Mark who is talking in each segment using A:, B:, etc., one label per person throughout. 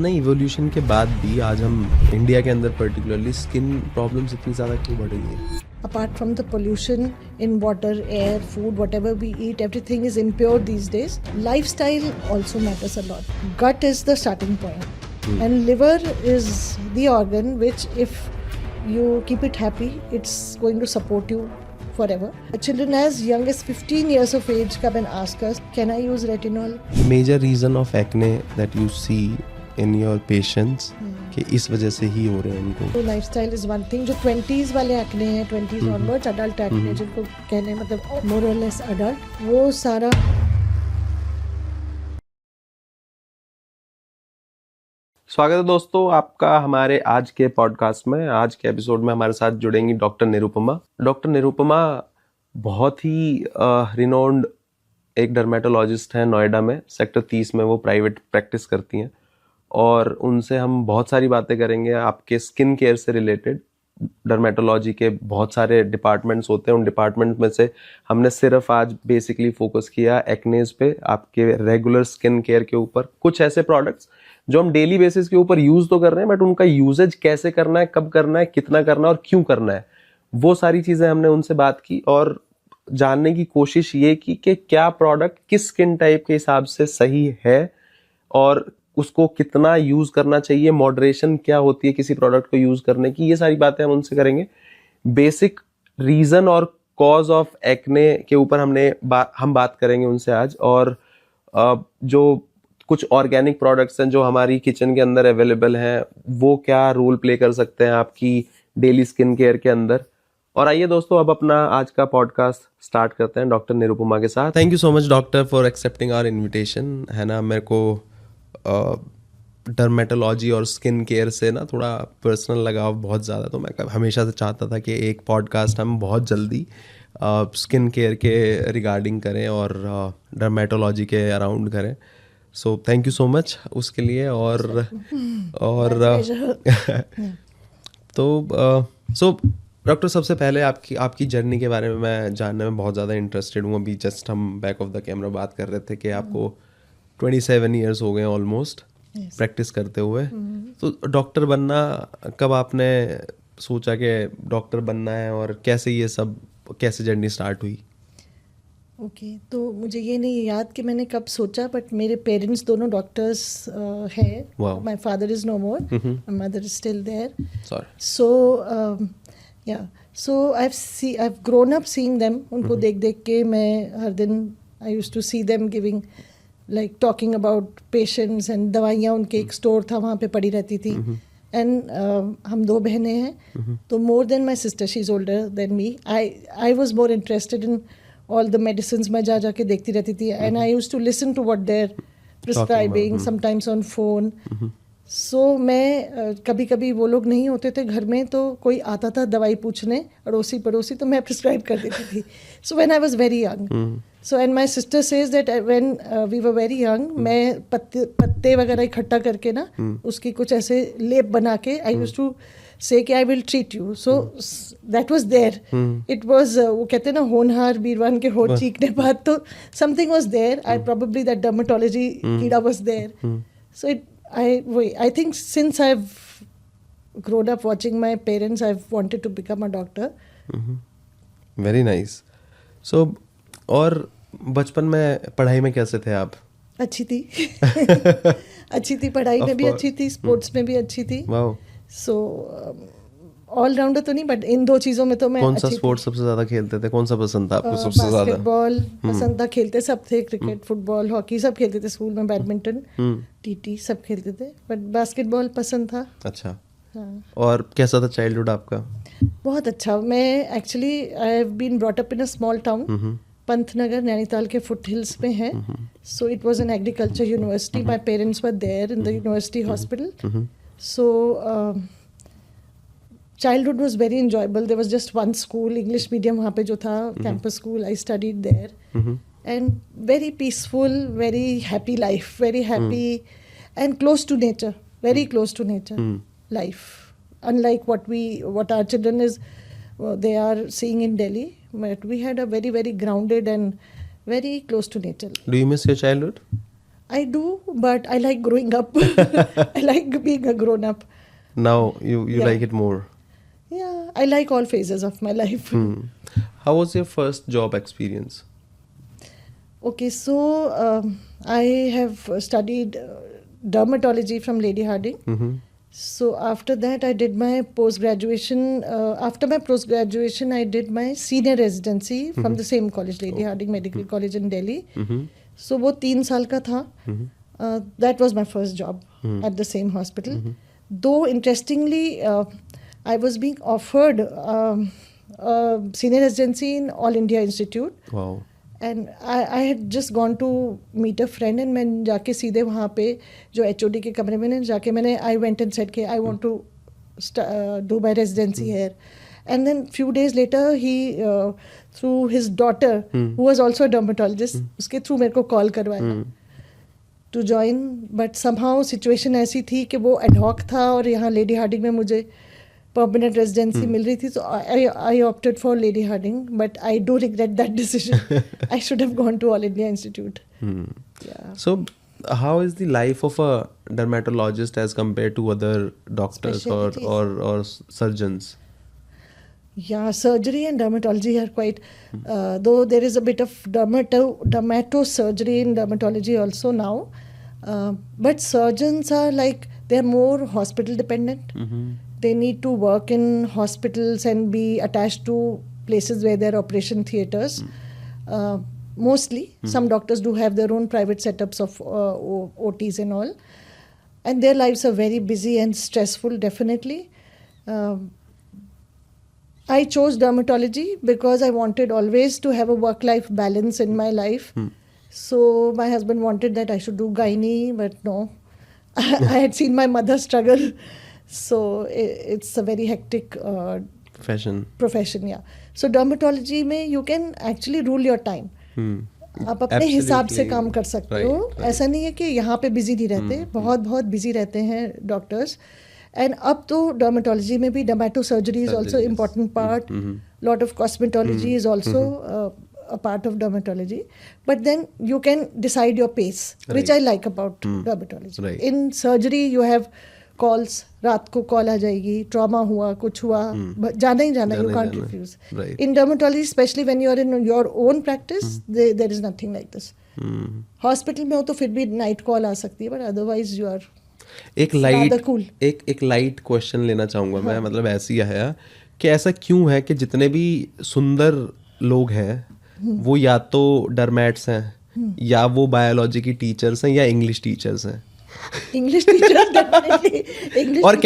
A: इतना इवोल्यूशन के बाद भी आज हम इंडिया के अंदर पर्टिकुलरली स्किन प्रॉब्लम्स इतनी ज़्यादा क्यों बढ़ रही है?
B: Apart from the pollution in water, air, food, whatever we eat, everything is impure these days. Lifestyle also matters a lot. Gut is the starting point. And liver is the organ which, if you keep it happy, it's going to support you forever. Children as young as 15 years of age come and ask us, can I use retinol?
A: Major reason of acne that you see in your patients कि इस वजह से ही हो रहे हैं उनको.
B: तो lifestyle is one thing. जो 20s वाले एक्ने हैं, 20s ऑनवर्ड्स, अडल्ट एक्ने जिनको कहने मतलब मोर और लेस अडल्ट, वो सारा.
A: स्वागत है दोस्तों आपका हमारे आज के पॉडकास्ट में. आज के एपिसोड में हमारे साथ जुड़ेंगी डॉक्टर निरुपमा. डॉक्टर निरुपमा बहुत ही रिनोन्ड एक डर्मेटोलॉजिस्ट हैं नोएडा में. सेक्टर 30 में वो प्राइवेट प्रैक्टिस करती हैं और उनसे हम बहुत सारी बातें करेंगे आपके स्किन केयर से रिलेटेड. डर्मेटोलॉजी के बहुत सारे डिपार्टमेंट्स होते हैं, उन डिपार्टमेंट में से हमने सिर्फ आज बेसिकली फोकस किया एक्नेज पे, आपके रेगुलर स्किन केयर के ऊपर. कुछ ऐसे प्रोडक्ट्स जो हम डेली बेसिस के ऊपर यूज़ तो कर रहे हैं बट उनका यूजेज कैसे करना है, कब करना है, कितना करना है और क्यों करना है, वो सारी चीज़ें हमने उनसे बात की और जानने की कोशिश ये की कि क्या प्रोडक्ट किस स्किन टाइप के हिसाब से सही है और उसको कितना यूज़ करना चाहिए, मॉडरेशन क्या होती है किसी प्रोडक्ट को यूज़ करने की. ये सारी बातें हम उनसे करेंगे. बेसिक रीज़न और कॉज ऑफ एक्ने के ऊपर हम बात करेंगे उनसे आज. और जो कुछ ऑर्गेनिक प्रोडक्ट्स हैं जो हमारी किचन के अंदर अवेलेबल हैं, वो क्या रोल प्ले कर सकते हैं आपकी डेली स्किन केयर के अंदर. और आइए दोस्तों अब अपना आज का पॉडकास्ट स्टार्ट करते हैं डॉक्टर निरुपमा के साथ. Thank you so much doctor for accepting our invitation. है ना, मेरे को डर्मेटोलॉजी और स्किन केयर से ना थोड़ा पर्सनल लगाव बहुत ज़्यादा, तो मैं हमेशा से चाहता था कि एक पॉडकास्ट हम बहुत जल्दी स्किन केयर के रिगार्डिंग करें और डर्मेटोलॉजी के अराउंड करें. So thank you so much उसके लिए. और तो डॉक्टर सबसे पहले आपकी जर्नी के बारे में मैं जानने में बहुत ज़्यादा इंटरेस्टेड हूँ. अभी जस्ट हम बैक ऑफ द कैमरा बात कर रहे थे कि आपको 27 ईयर्स हो गए ऑलमोस्ट प्रैक्टिस करते हुए. तो डॉक्टर बनना कब आपने सोचा कि डॉक्टर बनना है और कैसे जर्नी स्टार्ट हुई?
B: ओके, तो मुझे ये नहीं याद कि मैंने कब सोचा, बट मेरे पेरेंट्स दोनों डॉक्टर्स हैं. My father is no more, my mother is still there. So I have grown up seeing them. उनको देख देख के मैं हर दिन I used to see them giving like talking about patients and दवाइयाँ. उनके एक स्टोर था, वहाँ पे पड़ी रहती थी. एंड हम 2 बहनें हैं, तो more than my sister, she is older than me. I was more interested in all the medicine. मैं जाके देखती रहती थी and I use to listen to what they're prescribing, sometimes on phone. So मैं कभी कभी वो लोग नहीं होते थे घर में, तो कोई आता था दवाई पूछने, अड़ोसी पड़ोसी, तो मैं प्रिस्क्राइब कर देती थी. So when I was very young, so and my sister says that when we were very young, मैं पत्ते वगैरह इकट्ठा करके ना उसकी कुछ ऐसे लेप बना के आई यूज टू से कि I will treat you. So that was there. It was वो कहते हैं ना, होनहार बीरवान के होठ चीखने बाद, तो something was there. I probably that dermatology कीड़ा was there. So I think since I've grown up watching my parents, I've wanted to become a doctor.
A: Very nice. So, और बचपन में पढ़ाई में कैसे थे आप?
B: अच्छी थी. अच्छी थी, पढ़ाई में भी अच्छी थी, स्पोर्ट्स में भी अच्छी थी.
A: Wow.
B: So ऑलराउंडर तो नहीं, बट इन 2 चीज़ों में तो मैं
A: कौन सा स्पोर्ट्स सबसे ज़्यादा खेलते थे? कौन सा पसंद था आपको सबसे ज़्यादा?
B: बास्केटबॉल पसंद था. खेलते सब थे, क्रिकेट, फुटबॉल, हॉकी सब खेलते थे स्कूल में, बैडमिंटन, टीटी सब खेलते थे, बट बास्केटबॉल पसंद था.
A: अच्छा.
B: हाँ.
A: और कैसा था चाइल्डहुड आपका?
B: बहुत अच्छा. मैं actually I have been brought up in a small town. Pantnagar Nainital के फुट हिल्स में है. So it was an agriculture university. My parents were there in the university hospital. So childhood was very enjoyable. There was just one school, English medium वहाँ पे जो था, campus school. I studied there. And very peaceful, very happy life, very happy and close to nature, very close to nature life. Unlike what our children they are seeing in Delhi, but we had a very, very grounded and very close to nature.
A: Do you miss your childhood?
B: I do, but I like growing up. I like being a grown up.
A: Now you
B: Yeah.
A: like it more.
B: Yeah, I like all phases of my life.
A: How was your first job experience?
B: Okay, so I have studied dermatology from Lady Harding.
A: Mm-hmm.
B: So after that, I did my post-graduation. After my post-graduation, I did my senior residency from the same college, Lady Harding Medical College in Delhi.
A: Mm-hmm.
B: So वो 3 साल का था. That was my first job at the same hospital. Though interestingly, I was being offered senior residency in All India Institute.
A: Wow.
B: And I had just gone to meet a friend and मैं जाके सीधे वहाँ पे जो HOD के कमरे में जाके मैंने आई वेंट एंड सेड के I want to do my residency here and then few days later he through his daughter who was also a dermatologist उसके थ्रू मेरे को कॉल करवाया to join but somehow situation ऐसी थी कि वो ad hoc था और यहाँ लेडी हार्डिंग में मुझे permanent residency मिल रही थी so I opted for Lady Harding but I do regret that decision. I should have gone to All India Institute. Yeah.
A: So how is the life of a dermatologist as compared to other doctors
B: Specialties.
A: or surgeons?
B: Yeah, surgery and dermatology are quite though there is a bit of dermatosurgery in dermatology also now but surgeons are like they're more hospital dependent. They need to work in hospitals and be attached to places where there are operation theatres. Mostly, some doctors do have their own private setups of OTs and all. And their lives are very busy and stressful, definitely. I chose dermatology because I wanted always to have a work-life balance in my life. So my husband wanted that I should do gynae, but no. I had seen my mother struggle. So it's a very hectic profession, yeah. So dermatology में you can actually rule your time. आप अपने हिसाब से काम कर सकते हो. ऐसा नहीं है कि यहाँ पे बिजी नहीं रहते, बहुत बिजी रहते हैं डॉक्टर्स. एंड अब तो डर्मेटोलॉजी में भी dermatosurgery is also important part. Lot of cosmetology is also a part of dermatology, but then you can decide your pace, which I like about dermatology. In surgery you have calls, रात को call आ जाएगी, trauma हुआ, कुछ हुआ, जाना ही जाना, you can't refuse. In dermatology, especially when you are in your own practice, there is nothing like this. Hospital में हो तो फिर भी नाइट कॉल आ सकती है, but otherwise you are
A: एक लाइट क्वेश्चन लेना चाहूँगा मैं, मतलब ऐसी है कि ऐसा क्यों है कि जितने भी सुंदर लोग हैं वो या तो डरमैट्स हैं या वो बायोलॉजी की टीचर्स हैं या इंग्लिश टीचर्स हैं.
B: इंग्लिश टीचर्स डेफिनेटली, इंग्लिश
A: और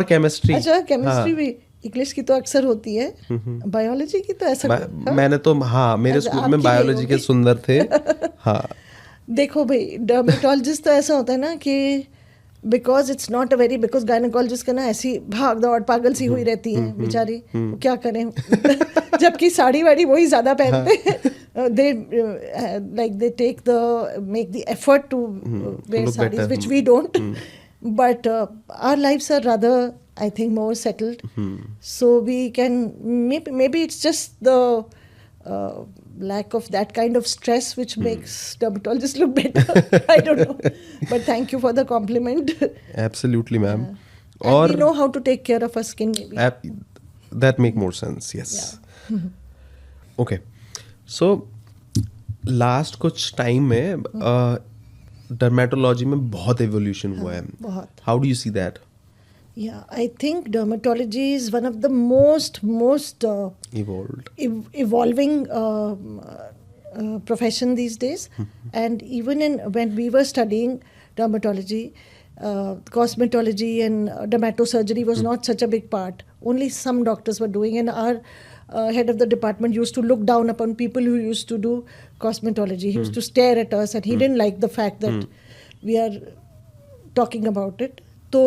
A: केमिस्ट्री.
B: अच्छा, केमिस्ट्री भी इंग्लिश की तो अक्सर होती है, बायोलॉजी की तो ऐसा
A: मैंने तो मेरे स्कूल में बायोलॉजी के सुंदर थे.
B: देखो भाई, डर्मेटोलॉजिस्ट तो ऐसा होता है ना कि बिकॉज गायनेकोलॉजिस्ट का ना ऐसी भाग दौड़ पागल सी हुई रहती है बेचारी, क्या करें. जबकि साड़ी वाड़ी वही ज्यादा पहनते हैं. they make the effort to wear sarees, which we don't. But our lives are rather, I think, more settled. So we can maybe it's just the lack of that kind of stress which makes dermatologists look better. I don't know, but thank you for the compliment.
A: Absolutely, ma'am.
B: And we know how to take care of our skin, maybe.
A: That make more sense. Yes. Yeah. Okay. So last कुछ time में dermatology में बहुत evolution हुआ है. How do you see that?
B: Yeah, I think dermatology is one of the most evolving profession these days. And even when we were studying dermatology, cosmetology and dermatosurgery was not such a big part. Only some doctors were doing, and our head of the department used to look down upon people who used to do cosmetology. He used to stare at us, and he didn't like the fact that we are talking about it. So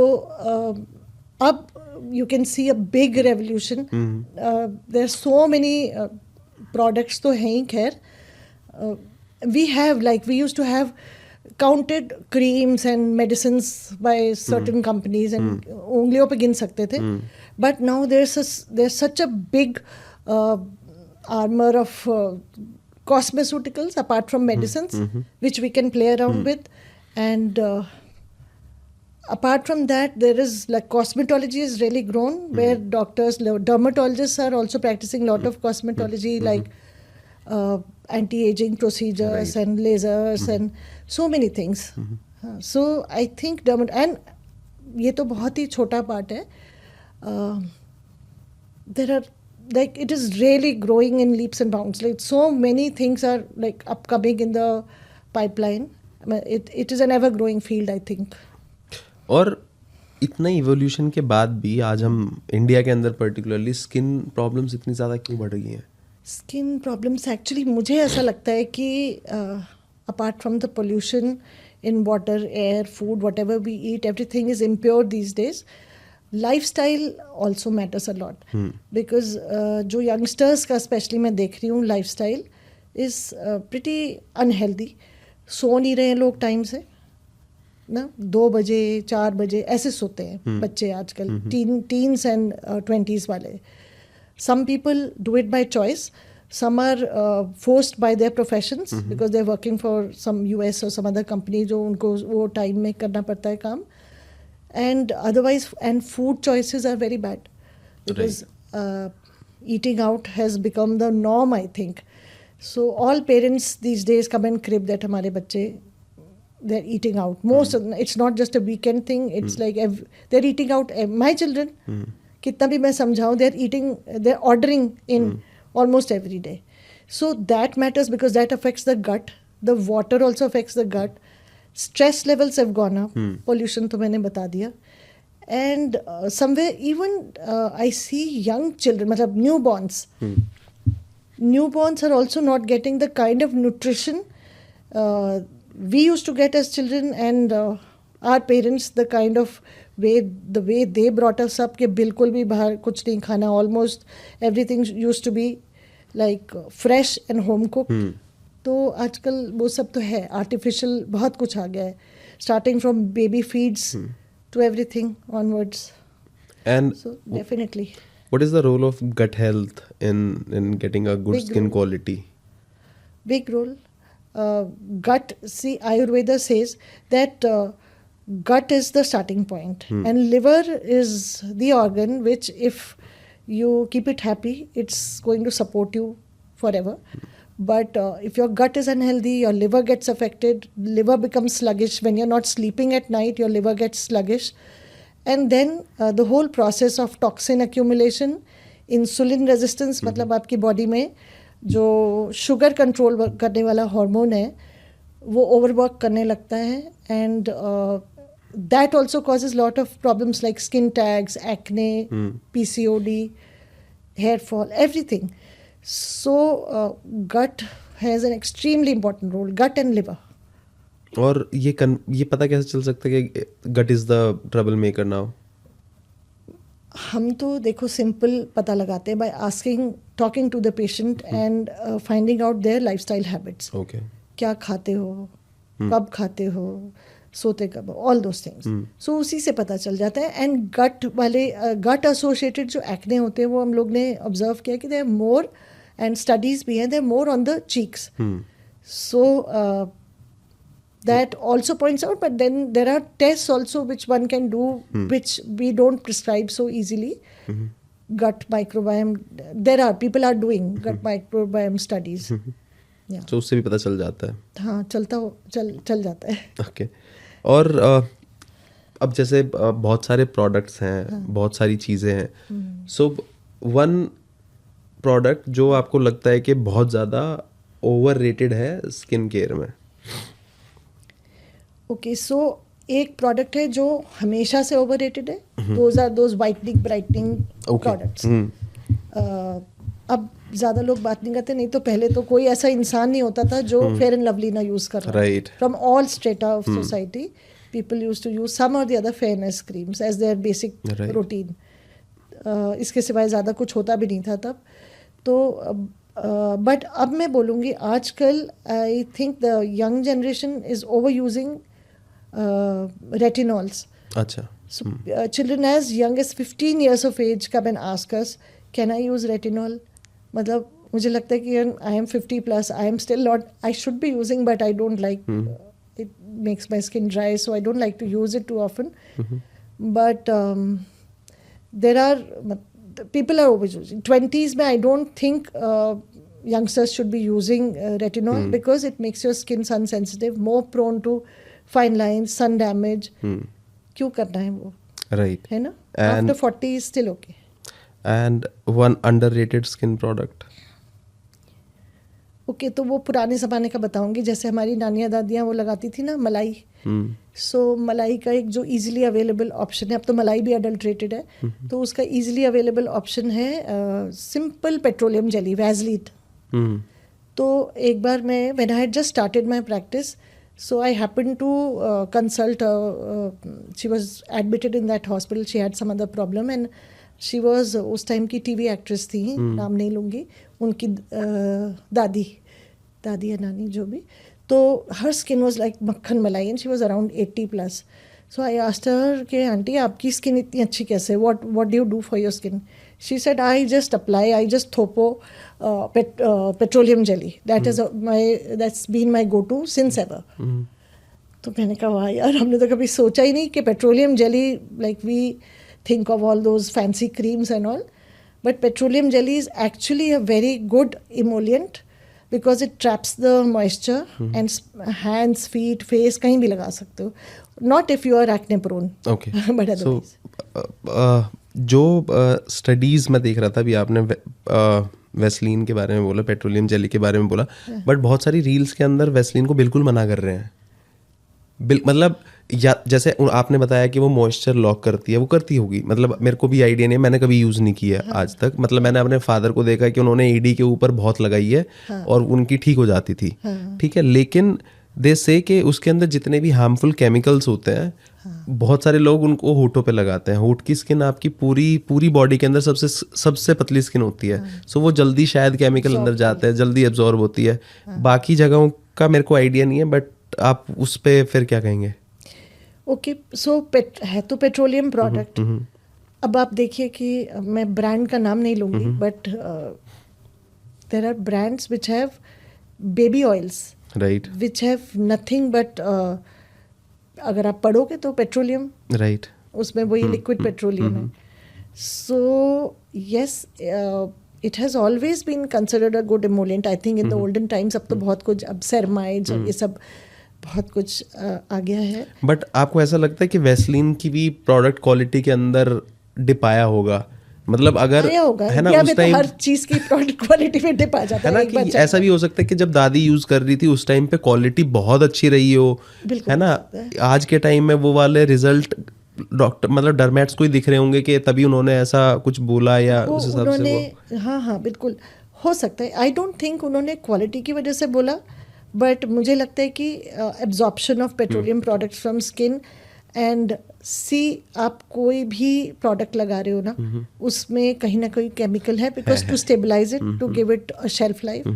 B: up you can see a big revolution. There are so many products to hain khair. We used to have counted creams and medicines by certain companies and ungliyon pe gin sakte the. But now there's such a big armor of cosmeceuticals apart from medicines, which we can play around with, and apart from that, there is like cosmetology has really grown, where doctors, dermatologists are also practicing a lot of cosmetology, like anti-aging procedures and lasers and so many things. So I think and ये तो बहुत ही छोटा part है. There are like it is really growing in leaps and bounds. Like so many things are like upcoming in the pipeline. I mean, it is an ever growing field, I think.
A: और इतना evolution के बाद भी आज हम India के अंदर particularly skin problems इतनी ज़्यादा क्यों बढ़ गई हैं?
B: स्किन प्रॉब्लम्स एक्चुअली मुझे ऐसा लगता है कि apart from the pollution in water, air, food, whatever we eat, everything is impure these days. Lifestyle also matters a lot, because जो यंगस्टर्स का स्पेशली मैं देख रही हूँ lifestyle is pretty unhealthy. So नहीं रहे हैं लोग टाइम से ना, 2 बजे 4 बजे ऐसे सोते हैं बच्चे आजकल, टीन्स एंड 20s वाले. Some people do it by choice. Some are forced by their professions because they're working for some US or some other company जो उनको वो time में करना पड़ता है काम. And otherwise, and food choices are very bad because eating out has become the norm, I think. So all parents these days come and crib that हमारे बच्चे they're eating out. Most of them, it's not just a weekend thing. It's like they're eating out. My children. कितना भी मैं समझाऊँ, they're ordering in almost every day. So that matters because that affects the gut. The water also affects the gut. Stress levels have gone up. Pollution तो मैंने बता दिया. And somewhere even I see young children, मतलब newborns. Newborns are also not getting the kind of nutrition we used to get as children, and our parents, the kind of the way they brought us up कि बिल्कुल भी बाहर कुछ नहीं खाना, almost everything used to be like fresh and home cooked. तो आजकल वो सब तो है, artificial बहुत कुछ आ गया है, starting from baby feeds to everything onwards.
A: And
B: so definitely.
A: What is the role of gut health in getting a good skin quality?
B: Big role. Gut, see, Ayurveda says that gut is the starting point, and liver is the organ which, if you keep it happy, it's going to support you forever. But if your gut is unhealthy, your liver gets affected. Liver becomes sluggish. When you're not sleeping at night, your liver gets sluggish. And then the whole process of toxin accumulation, insulin resistance, मतलब आपकी body में जो sugar control करने वाला hormone है वो overwork करने लगता है, and that also causes lot of problems like skin tags, acne, PCOD, hair fall, everything. So gut has an extremely important role, gut and liver.
A: और ये पता कैसे चल सकता है कि gut is the trouble maker now?
B: हम तो देखो सिंपल पता लगाते हैं by talking to the patient and finding out their lifestyle habits.
A: Okay,
B: क्या खाते हो, कब खाते हो, सोते कब, ऑल दोस थिंग्स. सो उसी से पता चल जाता है. एंड गट एसोसिएटेड जो एक्ने होते हैं वो हम लोग ने ऑब्जर्व किया कि they are more, and studies भी हैं, they are more on the cheeks. So that also points out, but then there are tests also which one can do which we don't prescribe so easily. Gut microbiome, there are people are doing gut microbiome studies. Yeah.
A: So उससे भी पता चल जाता है.
B: हाँ, चल जाता है.
A: Okay. और अब जैसे बहुत सारे प्रोडक्ट्स हैं, बहुत सारी चीज़ें हैं. So one प्रोडक्ट जो आपको लगता है कि बहुत ज़्यादा ओवररेटेड है स्किन केयर में?
B: ओके, सो एक प्रोडक्ट है जो हमेशा से ओवररेटेड है. Those are those whitening brightening products. अब ज़्यादा लोग बात नहीं करते, नहीं तो पहले तो कोई ऐसा इंसान नहीं होता था जो फेयर एंड लवली ना यूज़ कर रहा है. From all strata of society people used to use some और the other fairness creams as their basic routine. इसके सिवाय ज़्यादा कुछ होता भी नहीं था तब. तो बट अब मैं बोलूँगी आजकल I think the young generation is over using retinols.
A: अच्छा.
B: So children as young as 15 years of age come and ask us, can I use retinol? मतलब मुझे लगता है कि I am 50+, I am still not, I should be using but I don't like, it makes my skin dry, so I don't like to use it too often. But there are people are always using. 20s में I don't think youngsters should be using retinol because it makes your skin sun sensitive, more prone to fine lines, sun damage. क्यों करना है वो?
A: Right.
B: है ना?
A: And
B: after 40 is still okay.
A: And one underrated skin product.
B: Okay, तो वो पुराने ज़माने का बताऊंगी. जैसे हमारी नानियाँ दादियाँ वो लगाती थी ना मलाई. सो मलाई का एक जो इजीली अवेलेबल ऑप्शन है, अब तो मलाई भी अडल्ट्रेटेड है, तो उसका इजीली अवेलेबल ऑप्शन है सिंपल पेट्रोलियम जेली, वैसलीन. तो एक बार मैं when I had just started my practice, so I happened to consult, she was admitted in that hospital, she had some other problem and she was उस time की TV actress थी, नाम नहीं लूँगी, उनकी दादी या नानी जो भी. तो हर skin was like makkhan malai and she was around 80+. So I asked her कि आंटी आपकी स्किन इतनी अच्छी कैसे, what do you do for your skin? She said I just apply, I just थोपो petroleum jelly, that's been my go to since ever. तो मैंने कहा वाह यार, हमने तो कभी सोचा ही नहीं कि petroleum jelly, like we think of all those fancy creams and all, but petroleum jelly is actually a very good emollient because it traps the moisture and hands, feet, face कहीं भी लगा सकते हो. Not if you are acne prone.
A: Okay.
B: but otherwise.
A: So जो studies मैं देख रहा था, अभी आपने वैसलीन के बारे में बोला, पेट्रोलियम जेली के बारे में बोला, बट बहुत सारी रील्स के अंदर वैसलीन को बिल्कुल मना कर रहे हैं. मतलब या जैसे आपने बताया कि वो मॉइस्चर लॉक करती है, वो करती होगी, मतलब मेरे को भी आइडिया नहीं, मैंने कभी यूज़ नहीं किया आज तक. मतलब मैंने अपने फादर को देखा कि उन्होंने ईडी के ऊपर बहुत लगाई है और उनकी ठीक हो जाती थी. ठीक है, लेकिन दे से कि उसके अंदर जितने भी हार्मफुल केमिकल्स होते हैं, बहुत सारे लोग उनको होठों पे लगाते हैं. होठ की स्किन आपकी पूरी बॉडी के अंदर सबसे पतली स्किन होती है. सो वो जल्दी शायद केमिकल अंदर जाते हैं, जल्दी एब्जॉर्ब होती है. बाकी जगहों का मेरे को आइडिया नहीं है, बट आप उस पे फिर क्या कहेंगे?
B: ओके, सो है तो पेट्रोलियम प्रोडक्ट. अब आप देखिए कि मैं ब्रांड का नाम नहीं लूँगी, but there are brands which have baby oils,
A: right,
B: which have nothing but, अगर आप पढ़ोगे तो पेट्रोलियम,
A: राइट,
B: उसमें वही लिक्विड पेट्रोलियम है. So yes, it has always been considered a good emollient, I think in the olden times. अब तो बहुत कुछ, अब सेरमाइड्स और ये सब बहुत कुछ आ गया है.
A: बट आपको ऐसा लगता है कि वैसलीन की भी प्रोडक्ट क्वालिटी के अंदर डिप आया होगा? मतलब अगर है ना उस टाइम,
B: तो हर चीज की प्रोडक्ट क्वालिटी में डिप आ जाता
A: है ना, कि ऐसा भी हो सकता है कि जब दादी यूज कर रही थी उस टाइम पे क्वालिटी बहुत अच्छी रही हो, है ना. आज के टाइम में वो वाले रिजल्ट डॉक्टर, मतलब डरमेट्स को ही दिख रहे होंगे कि तभी उन्होंने ऐसा कुछ बोला, या उस हिसाब से वो.
B: हाँ बिल्कुल हो सकता है. आई डोंट थिंक उन्होंने क्वालिटी की वजह से बोला, बट मुझे लगता है कि absorption of petroleum products from skin and see, आप कोई भी प्रोडक्ट लगा रहे हो ना, उसमें कहीं ना कहीं केमिकल है, because to stabilise it, to give it a shelf life.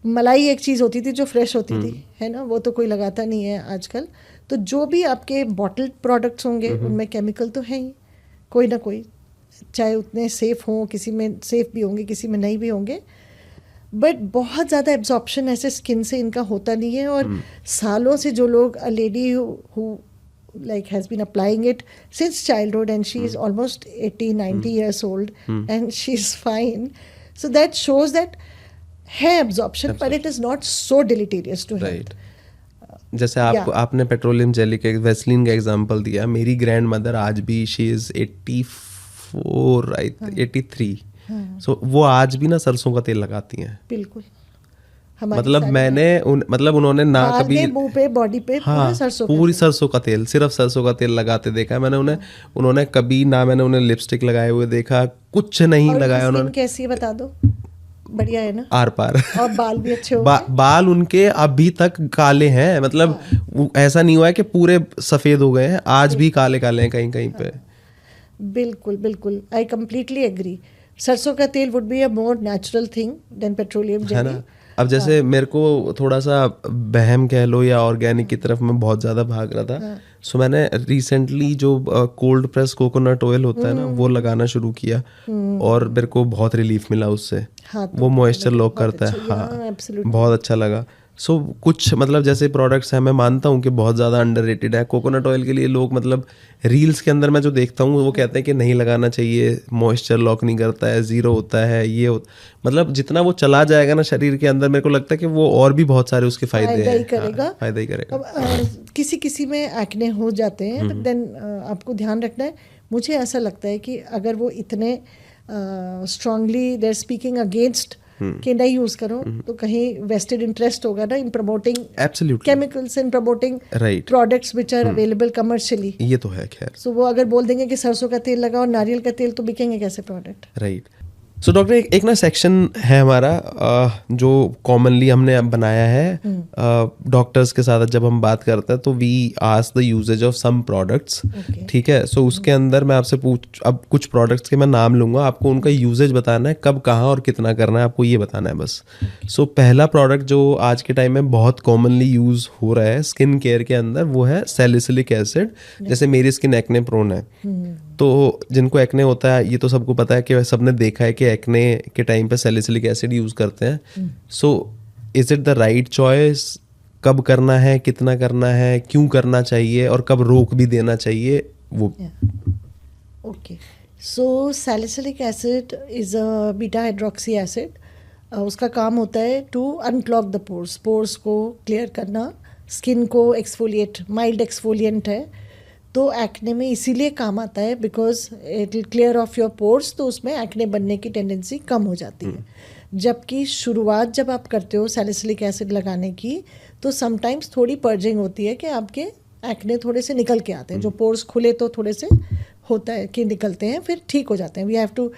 B: मलाई एक चीज़ होती थी जो फ्रेश होती थी, है ना, वो तो कोई लगाता नहीं है आजकल. तो जो भी आपके बॉटल्ड प्रोडक्ट्स होंगे उनमें केमिकल तो है ही कोई ना कोई, चाहे उतने सेफ हों, किसी में सेफ भी होंगे, किसी में नहीं भी होंगे. बट बहुत ज़्यादा एब्जॉर्प्शन ऐसे स्किन से इनका होता नहीं है. और सालों से जो लोग, a lady who like has been applying it since childhood and she is almost 80-90 years old and she's fine, so that shows that है absorption, but it is not so deleterious to health.
A: जैसे आपने petroleum jelly के, Vaseline का example दिया. मेरी grand mother आज भी, she is 84, right, 83. सो वो आज भी ना सरसों का तेल लगाती हैं. बिल्कुल. मतलब मैंने मतलब उन्होंने ना कभी
B: मुंह पे, बॉडी पे,
A: पूरी सरसों का तेल, सिर्फ सरसों का तेल लगाते देखा है मैंने उन्होंने कभी ना मैंने उन्हें लिपस्टिक लगाए हुए देखा, कुछ नहीं लगाया उन्होंने.
B: कैसी बता दो, बढ़िया है ना,
A: आर पार.
B: और बाल भी अच्छे हो गए.
A: बाल उनके अभी तक काले हैं, मतलब ऐसा नहीं हुआ है कि पूरे सफेद हो गए हैं, आज भी काले काले हैं कहीं कहीं पे.
B: बिल्कुल बिल्कुल, आई कम्प्लीटली एग्री. सरसों का तेल would be a more natural thing than petroleum jelly.
A: अब जैसे मेरे को थोड़ा सा बहम कह लो या ऑर्गेनिक की तरफ मैं बहुत ज़्यादा भाग रहा था, सो मैंने रिसेंटली जो कोल्ड प्रेस कोकोनट ऑयल होता है ना वो लगाना शुरू किया और मेरे को बहुत रिलीफ मिला उससे।
B: हाँ, तो
A: वो मॉइस्चर लॉक
B: बहुत
A: करता है।
B: अच्छा,
A: हाँ,
B: yeah, absolutely.
A: बहुत अच्छा लगा। सो कुछ मतलब जैसे प्रोडक्ट्स हैं, मैं मानता हूँ कि बहुत ज़्यादा अंडररेटेड है। कोकोनट ऑयल के लिए लोग मतलब रील्स के अंदर मैं जो देखता हूँ वो कहते हैं कि नहीं लगाना चाहिए, मॉइस्चर लॉक नहीं करता है, ज़ीरो होता है, ये मतलब जितना वो चला जाएगा ना शरीर के अंदर, मेरे को लगता है कि वो और भी बहुत सारे उसके फायदे
B: फायदा
A: हैं।
B: ही करेगा।
A: हाँ, फायदा ही करेगा।
B: अब किसी किसी में एक्ने हो जाते हैं, बट देन आपको ध्यान रखना है। मुझे ऐसा लगता है कि अगर वो इतने स्ट्रांगली देर स्पीकिंग अगेंस्ट कि नहीं यूज करो, तो कहीं वेस्टेड इंटरेस्ट होगा ना in promoting
A: absolutely
B: chemicals and promoting
A: right,
B: products which are available commercially.
A: ये तो है। खैर
B: सो वो अगर बोल देंगे कि सरसों का तेल लगाओ, नारियल का तेल, तो बिकेंगे कैसे प्रोडक्ट?
A: राइट। सो डॉक्टर एक ना सेक्शन है हमारा जो कॉमनली हमने अब बनाया है डॉक्टर्स के साथ जब हम बात करते हैं, तो we ask the usages of some products. ठीक है, सो उसके अंदर मैं आपसे अब कुछ प्रोडक्ट्स के मैं नाम लूंगा, आपको उनका यूजेज बताना है, कब कहाँ और कितना करना है, आपको ये बताना है बस। सो पहला प्रोडक्ट जो आज के टाइम में बहुत कॉमनली यूज हो रहा है स्किन केयर के अंदर, वो है सैलिसिलिक एसिड। जैसे मेरी स्किन एक्ने प्रोन है, तो जिनको एक्ने होता है ये तो सबको पता है कि सबने देखा है कि एक्ने के टाइम पे सैलिसिलिक एसिड यूज करते हैं। So is it the right choice? कब करना है, कितना करना है, क्यों करना चाहिए और कब रोक भी देना चाहिए वो?
B: Okay, so salicylic acid is a beta hydroxy acid. उसका काम होता है to unclog the pores, pores को क्लियर करना, स्किन को एक्सफोलिएट, माइल्ड एक्सफोलिएंट है। तो एक्ने में इसीलिए काम आता है because it will clear off your pores, तो उसमें एक्ने बनने की टेंडेंसी कम हो जाती है। जबकि शुरुआत जब आप करते हो सैलिसिलिक एसिड लगाने की, तो समटाइम्स थोड़ी पर्जिंग होती है कि आपके एक्ने थोड़े से निकल के आते हैं। जो पोर्स खुले तो थोड़े से होता है कि निकलते हैं, फिर ठीक हो जाते हैं। We have to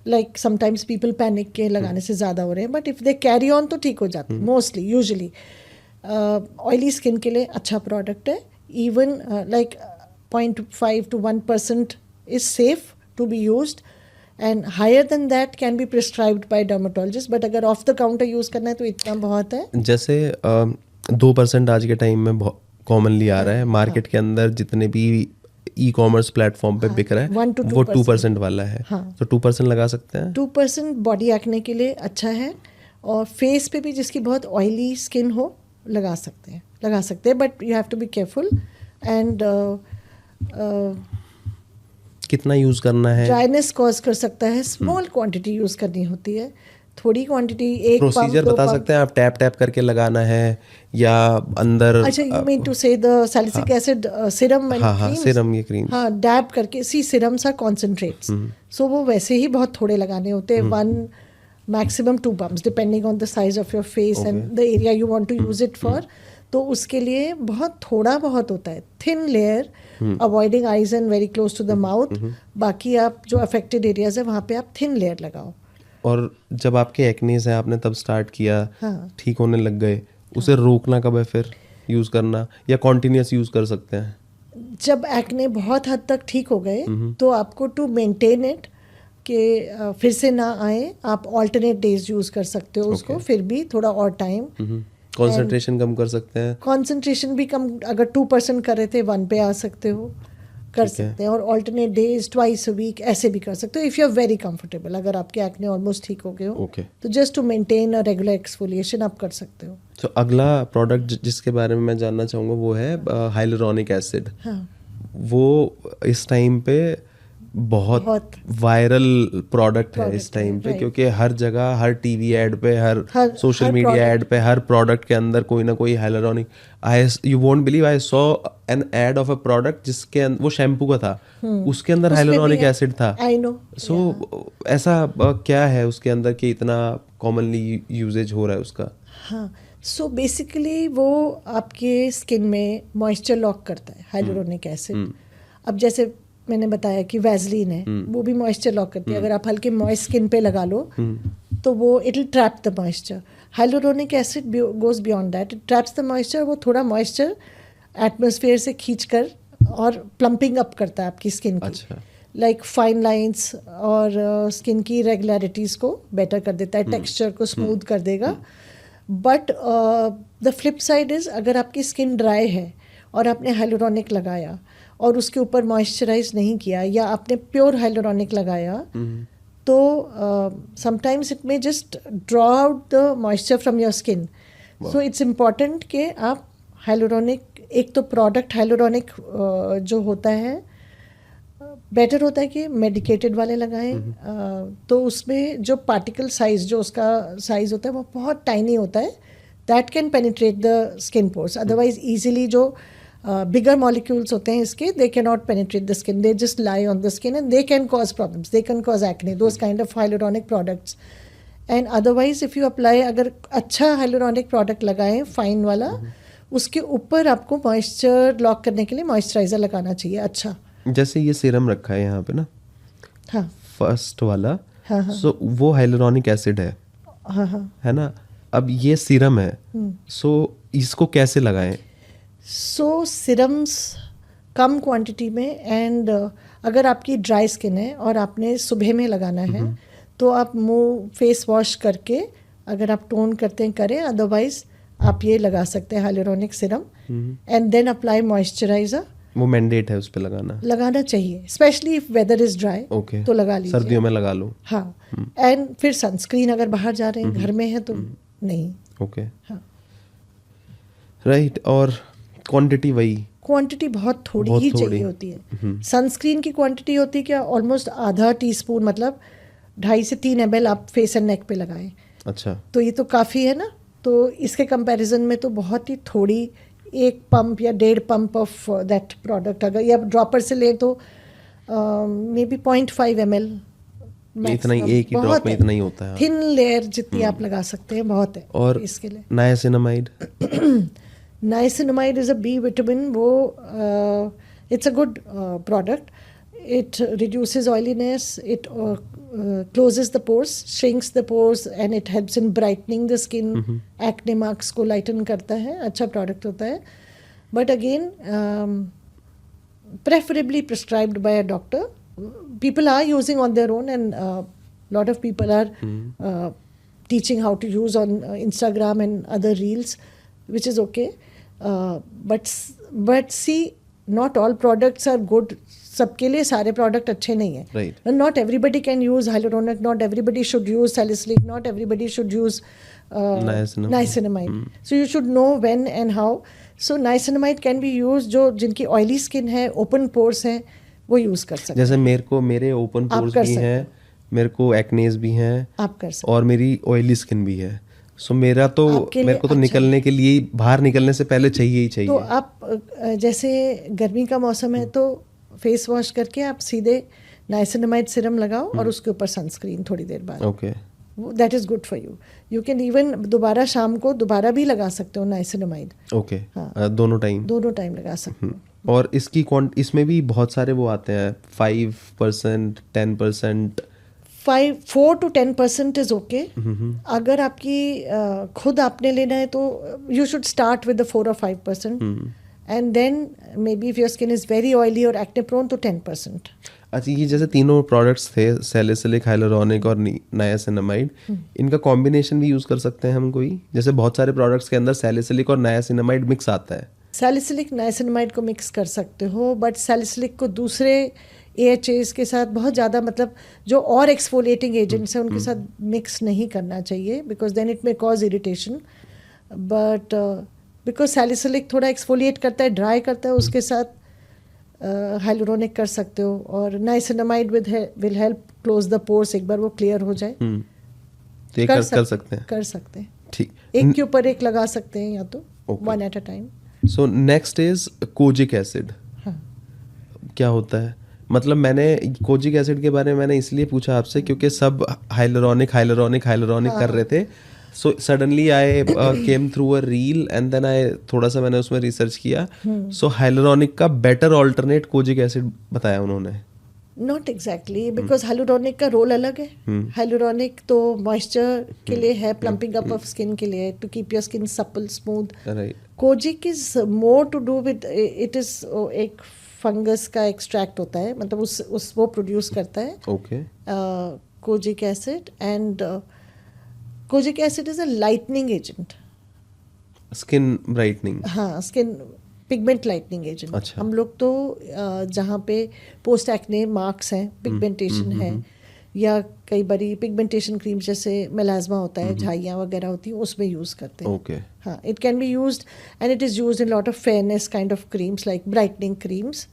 B: like sometimes people panic के लगाने से ज़्यादा हो रहे हैं, but if they carry on तो ठीक हो जाते हैं मोस्टली। यूजुअली ऑयली स्किन के लिए अच्छा प्रोडक्ट है। Even like 0.5 to 1% is safe to be used, and higher than that can be prescribed by dermatologist, but अगर off the counter use करना है तो इतना बहुत है।
A: जैसे 2% आज के टाइम में बहुत कॉमनली आ रहा है मार्केट के अंदर, जितने भी ई कॉमर्स प्लेटफॉर्म पे बिक रहा है
B: 1 to 2%,
A: वो 2% वाला है। तो 2% लगा सकते हैं।
B: 2% बॉडी एक्ने के लिए अच्छा है, और फेस पे भी जिसकी बहुत ऑयली स्किन हो लगा सकते हैं, but you have to be careful. And
A: कितना यूज करना है?
B: ड्राइनेस कॉज कर सकता है, स्मॉल क्वांटिटी यूज करनी होती है, थोड़ी क्वांटिटी, एक
A: प्रोसीजर बता सकते हैं आप? टैप टैप करके लगाना है या अंदर?
B: अच्छा, you mean to say the salicylic acid serum and
A: हाँ, सिरम, ये क्रीम।
B: हाँ, डैब करके। See serums are concentrates, so वो वैसे ही बहुत थोड़े लगाने होते हैं। 1 maximum 2 pumps depending on the size of your face and the area you want to use it for. तो उसके लिए बहुत थोड़ा बहुत होता है, thin layer, avoiding eyes and very close to the mouth. बाकी आप जो अफेक्टेड एरियाज है वहाँ पे आप थिन लेयर लगाओ।
A: और जब आपके एक्नीज है, आपने तब स्टार्ट किया, ठीक होने लग गए, उसे रोकना कब है फिर यूज करना, या कॉन्टिन्यूस यूज कर सकते हैं?
B: जब एक्ने बहुत हद तक ठीक हो गए तो आपको टू मेंटेन इट कि फिर से ना आए, आप ऑल्टरनेट डेज यूज कर सकते हो उसको, फिर भी थोड़ा और टाइम।
A: कंसंट्रेशन कम कर सकते हैं?
B: कंसंट्रेशन भी कम, अगर 2% कर रहे थे 1 पे आ सकते हो, कर सकते हैं। और alternate days, twice a week ऐसे भी कर सकते हो if you are very comfortable. अगर आपके एक्ने ऑलमोस्ट ठीक हो गए हो तो just to maintain a regular exfoliation आप कर सकते हो।
A: तो अगला प्रोडक्ट जिसके बारे में मैं जानना चाहूँगा वो है हाइलुरोनिक एसिड। वो इस टाइम पे बहुत वायरल प्रोडक्ट है इस टाइम पे, क्योंकि हर जगह, हर टीवी एड पे, हर सोशल मीडिया एड पे, हर प्रोडक्ट के अंदर कोई ना कोई hyaluronic. You won't believe, I saw an ad of a product जिसके वो शैम्पू का था, उसके अंदर हाइलुरोनिक एसिड था।
B: I know.
A: सो ऐसा क्या है उसके अंदर कि इतना कॉमनली यूजेज हो रहा है उसका?
B: हाँ, सो बेसिकली वो आपके स्किन में मॉइस्चर लॉक करता है हाइलुरोनिक एसिड। अब जैसे मैंने बताया कि वैसलीन है, वो भी मॉइस्चर लॉक करती है। अगर आप हल्के मॉइस्ट स्किन पे लगा लो तो वो it will trap the moisture. Hyaluronic acid goes beyond that, it traps the moisture. वो थोड़ा मॉइस्चर एटमॉस्फेयर से खींच कर और प्लम्पिंग अप करता है आपकी स्किन की, लाइक फाइन लाइंस और स्किन की रेगुलरिटीज़ को बेटर कर देता है, टेक्सचर को स्मूथ कर देगा। But the flip side is अगर आपकी स्किन ड्राई है और आपने हाइलोरॉनिक लगाया और उसके ऊपर मॉइस्चराइज नहीं किया या आपने प्योर हाइलोरॉनिक लगाया तो sometimes it may just draw out the moisture from your skin. So it's important कि आप हाइलोरॉनिक, एक तो प्रोडक्ट हाइलोरॉनिक जो होता है बेटर होता है कि मेडिकेटेड वाले लगाएं. तो उसमें जो पार्टिकल साइज, जो उसका साइज होता है वो बहुत टाइनी होता है. That can penetrate the skin pores. Otherwise easily जो bigger molecules होते हैं इसके, they cannot penetrate the skin, they just lie on the skin and they can cause problems, they can cause acne, those kind of hyaluronic products. And otherwise if you apply, अगर अच्छा hyaluronic product लगाएं fine वाला, उसके ऊपर आपको moisture lock करने के लिए मॉइस्चराइजर लगाना चाहिए. अच्छा,
A: जैसे ये सीरम रखा है यहाँ पे ना,
B: हाँ
A: फर्स्ट वाला,
B: हाँ हाँ
A: सो वो हाइलोरॉनिक एसिड है,
B: हाँ हाँ.
A: है ना. अब ये सीरम है, सो इसको कैसे लगाएं?
B: सो सिरम्स कम क्वांटिटी में, एंड अगर आपकी ड्राई स्किन है और आपने सुबह में लगाना है तो आप मुंह फेस वॉश करके अगर आप टोन करते हैं करें. अदरवाइज आप ये लगा सकते हैं hyaluronic serum and then apply moisturiser.
A: वो मैंडेट है उस पे लगाना
B: चाहिए, specially if weather is dry.
A: Okay,
B: तो लगा लीजिए,
A: सर्दियों में लगा लो.
B: हाँ. एंड फिर सनस्क्रीन अगर बाहर जा रहे हैं, घर में है तो नहीं.
A: ओके,
B: हाँ.
A: राइट. और क्वांटिटी वही,
B: क्वांटिटी बहुत थोड़ी ही चाहिए होती है. सनस्क्रीन की क्वांटिटी होती है क्या, ऑलमोस्ट आधा टीस्पून, मतलब 2.5 से 3 ml आप फेस एंड नेक पे लगाएं.
A: अच्छा,
B: तो ये तो काफ़ी है ना. तो इसके कंपैरिजन में तो बहुत ही थोड़ी, 1 पंप या 1.5 पंप ऑफ दैट प्रोडक्ट अगर या ड्रॉपर से लें तो मे बी 0.5 ml.
A: इतना ही, एक ही ड्रॉप में इतना ही होता है.
B: थिन लेयर जितनी आप लगा सकते हैं बहुत है.
A: और
B: इसके लिए
A: niacinamide,
B: niacinamide is a B vitamin. वो it's a good product. It reduces oiliness, it closes the pores, shrinks the pores and it helps in brightening the skin. Acne marks को लाइटन करता है. अच्छा प्रोडक्ट होता है. But again preferably prescribed by a doctor. People are using on their own, and lot of people are teaching how to use on Instagram and other reels, which is okay. But see, not all products are good. सबके लिए सारे product अच्छे नहीं हैं.
A: Right.
B: Not everybody can use hyaluronic, not everybody should use salicylic, not everybody should use niacinamide. So you should know when and how. So niacinamide can be used जो जिनकी oily skin है, open pores हैं, वो use कर सकते हैं.
A: जैसे मेरे ओपन पोर्स भी हैं, मेरे को एक्नेस भी हैं,
B: आप कर सकते
A: और मेरी ऑयली स्किन भी है. सो मेरे को तो निकलने के लिए, बाहर निकलने से पहले चाहिए ही चाहिए.
B: तो आप जैसे गर्मी का मौसम है तो फेस वॉश करके आप सीधे नाइसिनामाइड सिरम लगाओ और उसके ऊपर सनस्क्रीन थोड़ी देर बाद.
A: Okay,
B: that is good for you. You can even दोबारा शाम को दोबारा भी लगा सकते हो नाइसिनामाइड.
A: ओके, दोनों टाइम
B: लगा सकते हो.
A: और इसकी इसमें भी बहुत सारे वो आते हैं, 5%, 10%.
B: 4 to 10% इज ओके. अगर आपकी खुद आपने लेना है तो you should start with 4 or 5%, and then maybe if your skin is very oily और एक्ने प्रोन तो 10%.
A: अच्छा, ये जैसे तीनों प्रोडक्ट्स थे, सैलिसिलिक, हाइलोरॉनिक और नायासिनामाइड, इनका कॉम्बिनेशन भी यूज कर सकते हैं हम कोई? जैसे बहुत सारे प्रोडक्ट्स के अंदर सैलिसिलिक और नायासिनामाइड मिक्स आता है.
B: सैलिसिलिक नाइसिनामाइड को मिक्स कर सकते हो, बट सैलिसिलिक को दूसरे AHAs के साथ बहुत ज़्यादा, मतलब जो और एक्सफोलिएटिंग एजेंट्स हैं उनके साथ मिक्स नहीं करना चाहिए, because then it may cause irritation. But because salicylic थोड़ा एक्सफोलिएट करता है, ड्राई करता है, उसके साथ हाइलोरॉनिक कर सकते हो. और niacinamide will help close the pores. एक बार वो क्लियर हो जाए
A: तो ये कर सकते हैं. ठीक,
B: एक के ऊपर एक लगा सकते हैं या तो one at a time.
A: So next is kojic acid. क्या होता है? मतलब मैंने कोजिक एसिड के बारे में मैंने इसलिए पूछा आपसे क्योंकि सब हाइलोरॉनिक कर रहे थे. So suddenly I came through a reel and then I थोड़ा सा मैंने उसमें रिसर्च किया. सो हाइलोरॉनिक का बेटर ऑल्टरनेट कोजिक एसिड बताया उन्होंने.
B: नॉट एग्जैक्टली, बिकॉज हाइलोरॉनिक का रोल अलग है. हाइलोरॉनिक तो मॉइस्चर के लिए है, प्लम्पिंग अप ऑफ स्किन के लिए, to keep your skin supple, smooth. Kojic is more to do with, it is एक फंगस का एक्सट्रैक्ट होता है, मतलब वो प्रोड्यूस करता है
A: kojic
B: acid. And kojic acid is a lightening agent.
A: Skin brightening.
B: हाँ, स्किन पिगमेंट लाइटनिंग एजेंट.
A: अच्छा.
B: हम लोग तो जहाँ पे पोस्ट एक्ने मार्क्स हैं, पिगमेंटेशन है, या कई बारी पिगमेंटेशन क्रीम जैसे मेलाज्मा होता है, झाइयाँ वगैरह होती हैं, उसमें यूज़ करते हैं.
A: ओके.
B: हाँ, it can be used and it is used in lot of fairness kind of creams like brightening creams.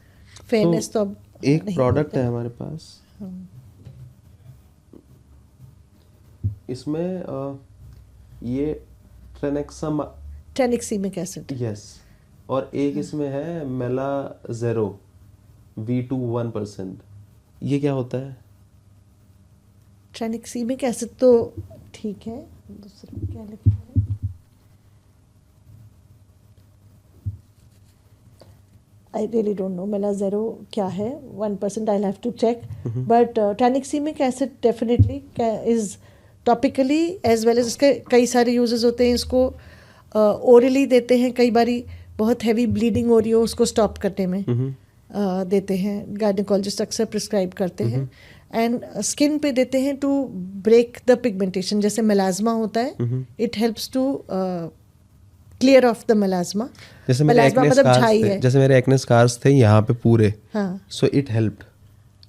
B: Fairness तो अब
A: एक
B: नहीं
A: प्रोडक्ट
B: होता
A: है हमारे पास, इसमें ये
B: ट्रेनिक्सीमिक एसिड.
A: यस, और एक इसमें है मेलाजेरो V2 1%. ये क्या होता है?
B: ट्रेनिक्सीमिक एसिड तो ठीक है, दूसरा क्या लिखा है? I really don't know मेलाजेरो क्या है. 1% I'll have to check. But tranexamic acid definitely is topically as well as इसके कई सारे यूजेस होते हैं. इसको ओरली देते हैं, कई बारी बहुत हैवी ब्लीडिंग हो रही हो उसको स्टॉप करने में देते हैं. गायनेकोलॉजिस्ट अक्सर प्रिस्क्राइब करते हैं. एंड स्किन पे देते हैं टू ब्रेक द पिगमेंटेशन. जैसे मेलाज्मा होता है, it helps to clear off the melasma.
A: जैसे मेरे एक्ने स्कार्स थे, जैसे मेरे एक्ने स्कार्स थे यहाँ पे पूरे. हाँ. So it helped.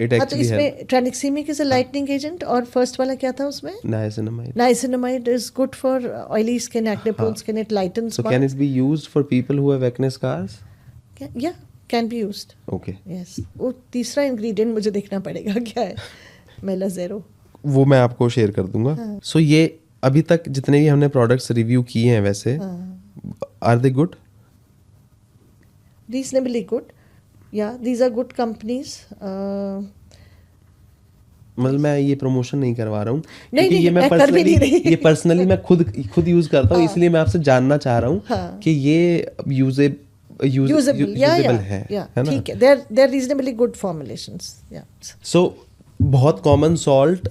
A: इट
B: हाँ, तो
A: एक्चुअली
B: इसमें tranexamic is a lightening agent. और फर्स्ट वाला क्या था उसमें?
A: Niacinamide.
B: Niacinamide is good for oily skin, acne prone skin. It lightens.
A: So can it be used for people who have acne scars?
B: या can be used.
A: Okay.
B: Yes. वो तीसरा ingredient मुझे देखना पड़ेगा क्या है. मेलाजेरो,
A: वो मैं आपको शेयर कर दूंगा. सो ये अभी तक जितने भी हमने प्रोडक्ट्स रिव्यू किए हैं, वैसे are they good?
B: Reasonably good. या दीज आर गुड कंपनीज.
A: मतलब मैं ये प्रमोशन नहीं करवा रहा हूँ,
B: नहीं,
A: क्योंकि ये मैं पर्सनली मैं खुद यूज करता हूँ. इसलिए मैं आपसे जानना चाह रहा हूँ कि ये यूजेबल है ना?
B: ठीक है. They are reasonably good formulations. या
A: सो बहुत कॉमन सॉल्ट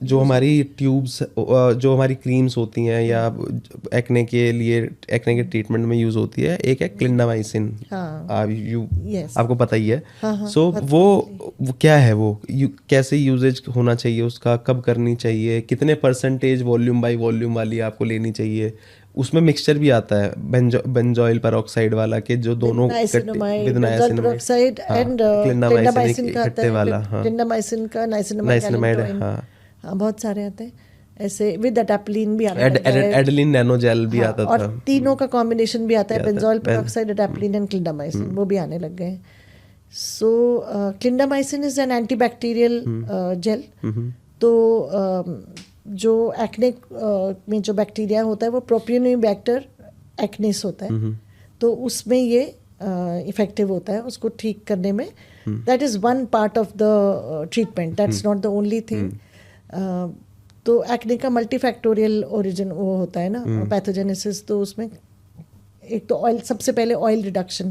A: जो हमारी ट्यूब्स, जो हमारी क्रीम्स होती हैं या एक्ने के ट्रीटमेंट में यूज होती है, एक है क्लिंडामाइसिन. आपको पता ही है. सो वो क्या है, वो कैसे यूजेज होना चाहिए उसका, कब करनी चाहिए, कितने परसेंटेज वॉल्यूम बाय वॉल्यूम वाली आपको लेनी चाहिए? उसमें मिक्सचर भी आता है बेंजोइल पेरोक्साइड वाला, के जो दोनों
B: विद नाइसिनामाइड एंड क्लिंडामाइसिन इकट्ठे वाला. क्लिंडामाइसिन का नाइसिनामाइड. हाँ, बहुत सारे आते हैं ऐसे. विद एडाप्लिन भी आता है,
A: एडेलिन नैनो जेल भी आता था,
B: और तीनों का कॉम्बिनेशन भी आता है, benzoyl peroxide, adapalene and clindamycin. वो भी आने लग गए हैं. So clindamycin is an antibacterial gel. तो जो एक्ने में जो बैक्टीरिया होता है वो प्रोपियोनिबैक्टर एक्नेस होता है, तो उसमें ये इफेक्टिव होता है उसको ठीक करने में. That is one part of the treatment, that's not the only thing. तो एक्ने का मल्टीफैक्टोरियल ओरिजिन वो होता है ना, पैथोजेनेसिस. तो उसमें एक तो ऑयल, सबसे पहले oil reduction,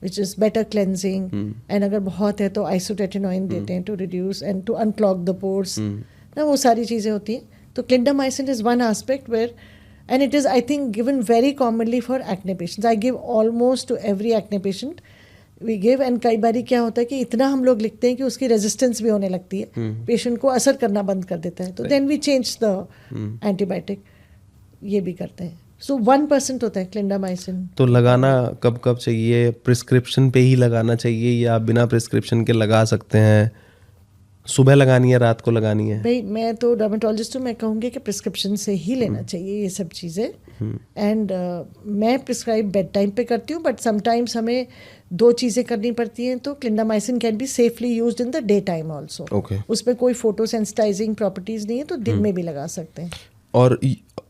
B: which is better cleansing. And अगर बहुत है तो आइसोटेटिनोइन देते हैं to reduce and to unclog the pores ना, वो सारी चीज़ें होती हैं. तो clindamycin is one aspect where, and it is I think given very commonly for acne patients. I give almost to every acne patient we give. And कई बारी क्या होता है कि इतना हम लोग लिखते हैं कि उसकी रेजिस्टेंस भी होने लगती है, पेशेंट को असर करना बंद कर देता है, तो then we change the antibiotic. ये भी करते हैं. सो 1% होता है क्लिंडामाइसिन.
A: तो लगाना कब कब चाहिए? प्रिस्क्रिप्शन पे ही लगाना चाहिए या बिना प्रिस्क्रिप्शन के लगा सकते हैं? सुबह लगानी है, रात को लगानी है?
B: भाई मैं तो डर्मेटोलॉजिस्ट हूँ, मैं कहूँगी कि प्रिस्क्रिप्शन से ही लेना चाहिए ये सब चीज़ें. एंड मैं प्रिस्क्राइब बेड टाइम पे करती हूँ, बट समटाइम्स हमें दो चीज़ें करनी पड़ती हैं. तो clindamycin can be safely used in the day time also. उसमें कोई फोटो सेंसिटाइजिंग प्रॉपर्टीज़ नहीं है, तो दिन में भी लगा सकते हैं.
A: और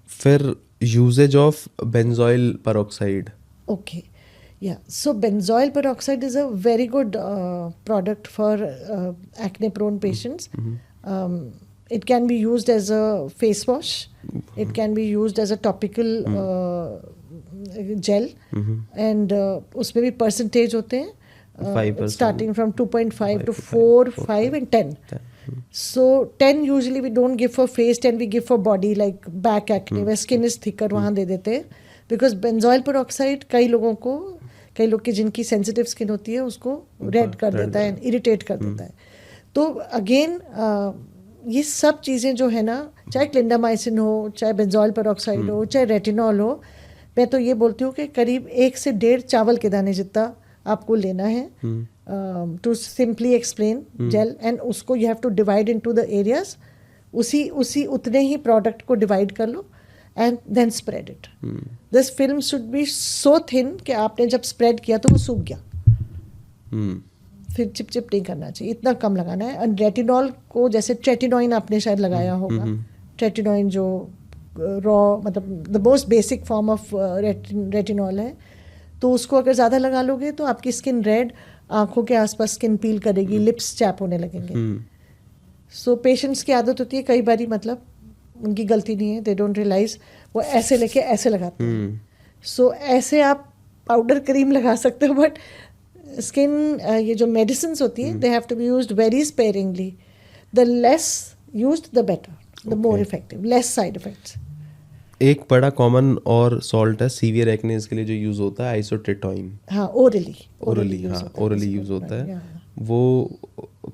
A: फिर usages of benzoyl peroxide.
B: Okay. Yeah, so benzoyl peroxide is a very good product for acne-prone patients. It can be used as a face wash. It can be used as a topical gel. And उसमें भी percentage होते हैं, 5%. Starting from 2.5 to 4, 5 and 10. So 10 usually we don't give for face, 10 we give for body, like back acne where skin is thicker, वहाँ दे देते हैं. Because benzoyl peroxide कई लोग की जिनकी सेंसिटिव स्किन होती है उसको रेड कर देता है, इरिटेट कर देता है. तो अगेन ये सब चीज़ें जो है ना, चाहे क्लिंडामाइसिन हो, चाहे बेंजोइल पेरोक्साइड हो, चाहे रेटिनॉल हो, मैं तो ये बोलती हूँ कि करीब 1 से 1.5 चावल के दाने जितना आपको लेना है to simply explain gel, and उसको you have to divide into the areas. उसी उतने ही प्रोडक्ट को डिवाइड कर लो and then spread it. This film should be so thin कि आपने जब स्प्रेड किया तो वो सूख गया. फिर चिप चिप नहीं करना चाहिए, इतना कम लगाना है. और रेटिनॉल को जैसे ट्रेटिनोइन आपने शायद लगाया होगा. ट्रेटिनोइन जो रॉ मतलब the most basic form of retinol है, तो उसको अगर ज़्यादा लगा लोगे तो आपकी स्किन रेड, आंखों के आसपास स्किन पील करेगी, लिप्स चैप होने लगेंगे. सो पेशेंट्स की आदत होती है कई बारी, मतलब उनकी गलती नहीं है, दे डोंट रियलाइज, वो ऐसे लेके ऐसे लगाते हैं. सो ऐसे आप पाउडर क्रीम लगा सकते हो, बट स्किन ये जो मेडिसिन होती है they have to be used very sparingly. The less used the better, the more effective, less side effects.
A: एक बड़ा कॉमन और सॉल्ट है सीवियर एक्नेस के लिए जो यूज होता है, आइसोट्रेटोइन.
B: हाँ, ओरली
A: यूज होता है. वो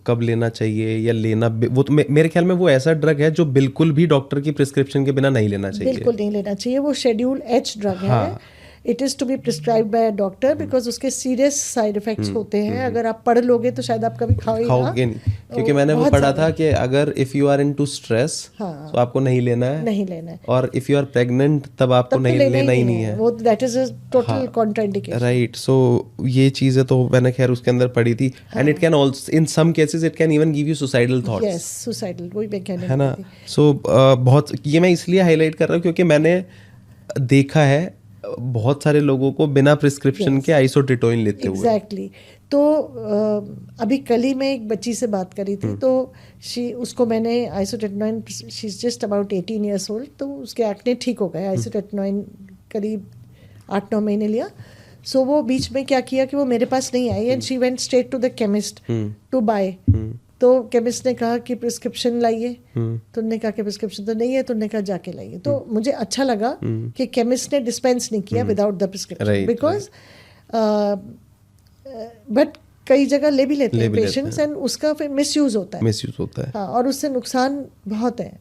A: कब लेना चाहिए या लेना, वो तो मेरे ख्याल में वो ऐसा ड्रग है जो बिल्कुल भी डॉक्टर की प्रिस्क्रिप्शन के बिना नहीं लेना चाहिए.
B: बिल्कुल नहीं लेना चाहिए. वो शेड्यूल एच ड्रग है. It is to be prescribe by a doctor because उसके सीरियस साइड इफेक्ट्स होते हैं. अगर आप पढ़ लोगे तो शायद आप कभी खाओगे
A: नहीं, क्योंकि मैंने वो पढ़ा था कि अगर if you are into stress तो आपको नहीं लेना है, और इफ यू आर प्रेग्नेंट तब आपको नहीं लेना ही नहीं है.
B: वो that is a total contraindication.
A: Right. So ये चीजें तो मैंने खैर उसके अंदर पढ़ी थी. And it can also in some cases it can even give you suicidal thoughts.
B: Yes, suicidal, वही मैं कहने
A: है ना. सो बहुत ये मैं इसलिए हाईलाइट कर रहा हूँ क्योंकि मैंने देखा है बहुत सारे लोगों को बिना प्रिस्क्रिप्शन के आइसोट्रेटोइन लेते हुए.
B: एग्जैक्टली. तो अभी कल ही मैं एक बच्ची से बात करी थी, तो उसको मैंने isotretinoin, she is just about 18 years old, तो उसके एक्ने ठीक हो गए. आइसोट्रेटोइन करीब 8-9 महीने लिया. सो वो बीच में क्या किया कि वो मेरे पास नहीं आई and she went straight to the chemist to buy. तो केमिस्ट ने कहा कि प्रिस्क्रिप्शन लाइए, तो उन्होंने कहा कि प्रिस्क्रिप्शन तो नहीं है, तो उन्होंने कहा जाके लाइए. तो मुझे अच्छा लगा कि केमिस्ट ने डिस्पेंस नहीं किया without the prescription, because but कई जगह ले भी लेते हैं पेशेंट्स एंड उसका फिर मिसयूज होता है. हाँ, और उससे नुकसान बहुत है.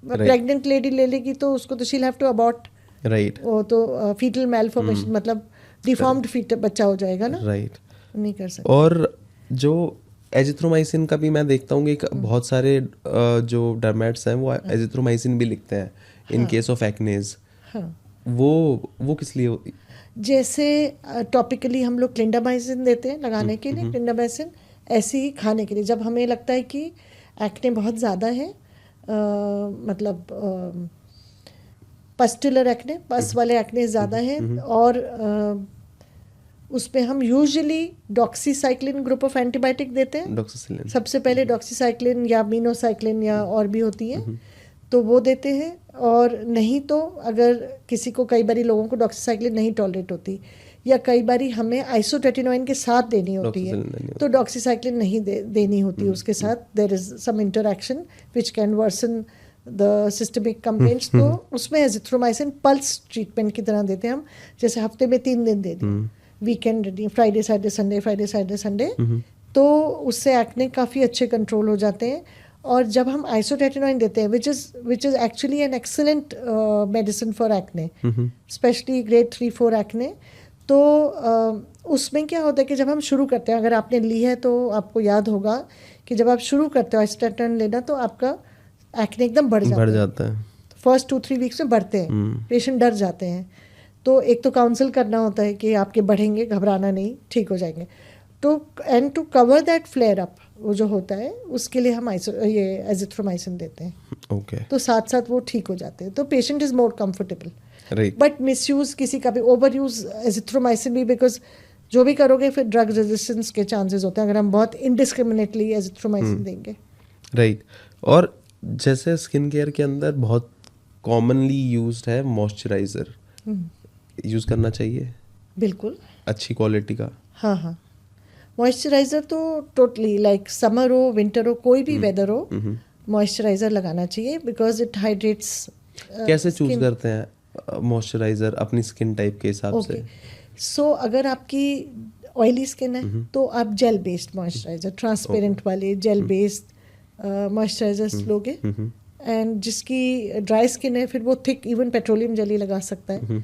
B: प्रेग्नेंट लेडी ले लेगी तो उसको तो शील हैव टू अबॉर्ट. राइट. वो तो फीटल मैलफॉर्मेशन मतलब डिफॉर्म्ड फीट बच्चा हो जाएगा ना. राइट. नहीं कर सकते.
A: और जो एजिथ्रोमाइसिन का भी मैं देखता हूँ कि बहुत सारे जो डर्मेट्स हैं वो एजिथ्रोमाइसिन भी लिखते हैं इन केस ऑफ एक्नेज. वो किस लिए होती?
B: जैसे टॉपिकली हम लोग क्लिंडामाइसिन देते हैं लगाने के लिए, क्लिंडामाइसिन ऐसे ही खाने के लिए जब हमें लगता है कि एक्ने बहुत ज़्यादा है, मतलब पस्टुलर एक्ने, पस वाले एक्ने ज़्यादा हैं, और उसमें हम usually doxycycline group of antibiotic देते हैं. सबसे पहले डॉक्सीसाइक्लिन या मीनोसाइक्लिन या और भी होती है, तो वो देते हैं. और नहीं तो अगर किसी को, कई बारी लोगों को डॉक्सीसाइक्लिन नहीं टॉलरेट होती, या कई बारी हमें आइसोट्रेटिनोइन के साथ देनी होती है, तो डॉक्सीसाइक्लिन नहीं देनी होती उसके साथ. There is some interaction which can worsen the systemic complaints. तो उसमें एजिथ्रोमाइसिन पल्स ट्रीटमेंट की तरह देते हैं हम, जैसे हफ्ते में 3 दिन दे दें, weekend, Friday Saturday Sunday, Friday Saturday Sunday. तो उससे एक्ने काफ़ी अच्छे कंट्रोल हो जाते हैं. और जब हम आइसोट्रेटिनोइन देते हैं which is actually an excellent medicine for acne, specially grade 3-4 acne. तो उसमें क्या होता है कि जब हम शुरू करते हैं, अगर आपने ली है तो आपको याद होगा कि जब आप शुरू करते हो आइसोट्रेटिनोइन लेना तो आपका एक्ने एकदम बढ़ जाता है. फर्स्ट 2-3 वीक्स में बढ़ते हैं, पेशेंट डर जाते हैं. तो एक तो काउंसिल करना होता है कि आपके बढ़ेंगे, घबराना नहीं, ठीक हो जाएंगे. तो and to cover that flare up वो जो होता है उसके लिए हम ये एजिथ्रोमाइसिन देते हैं.
A: Okay.
B: तो साथ साथ वो ठीक हो जाते हैं, तो patient is more comfortable.
A: Right.
B: But misuse किसी का भी, ओवर यूज एजिथ्रोमाइसिन भी, बिकॉज जो भी करोगे फिर ड्रग रेजिस्टेंस के चांसेस होते हैं अगर हम बहुत इनडिस्क्रिमिनेटली एजिथ्रोमाइसिन देंगे.
A: राइट. और जैसे स्किन केयर के अंदर बहुत कॉमनली यूज्ड है मॉइस्चराइजर, यूज करना चाहिए
B: बिल्कुल
A: अच्छी क्वालिटी का.
B: हाँ, मॉइस्चराइज़र तो टोटली, लाइक समर हो, विंटर हो, कोई भी वेदर हो, मॉइस्चराइज़र लगाना चाहिए बिकॉज इट हाइड्रेट्स.
A: कैसे चूज करते हैं मॉइस्चराइज़र अपनी स्किन टाइप के हिसाब से?
B: सो अगर आपकी ऑयली स्किन है तो आप जेल बेस्ड मॉइस्चराइज़र, ट्रांसपेरेंट वाले जेल बेस्ड मॉइस्चराइजर्स लोगे, एंड जिसकी ड्राई स्किन है फिर वो थिक इवन पेट्रोलियम जेली लगा सकता है,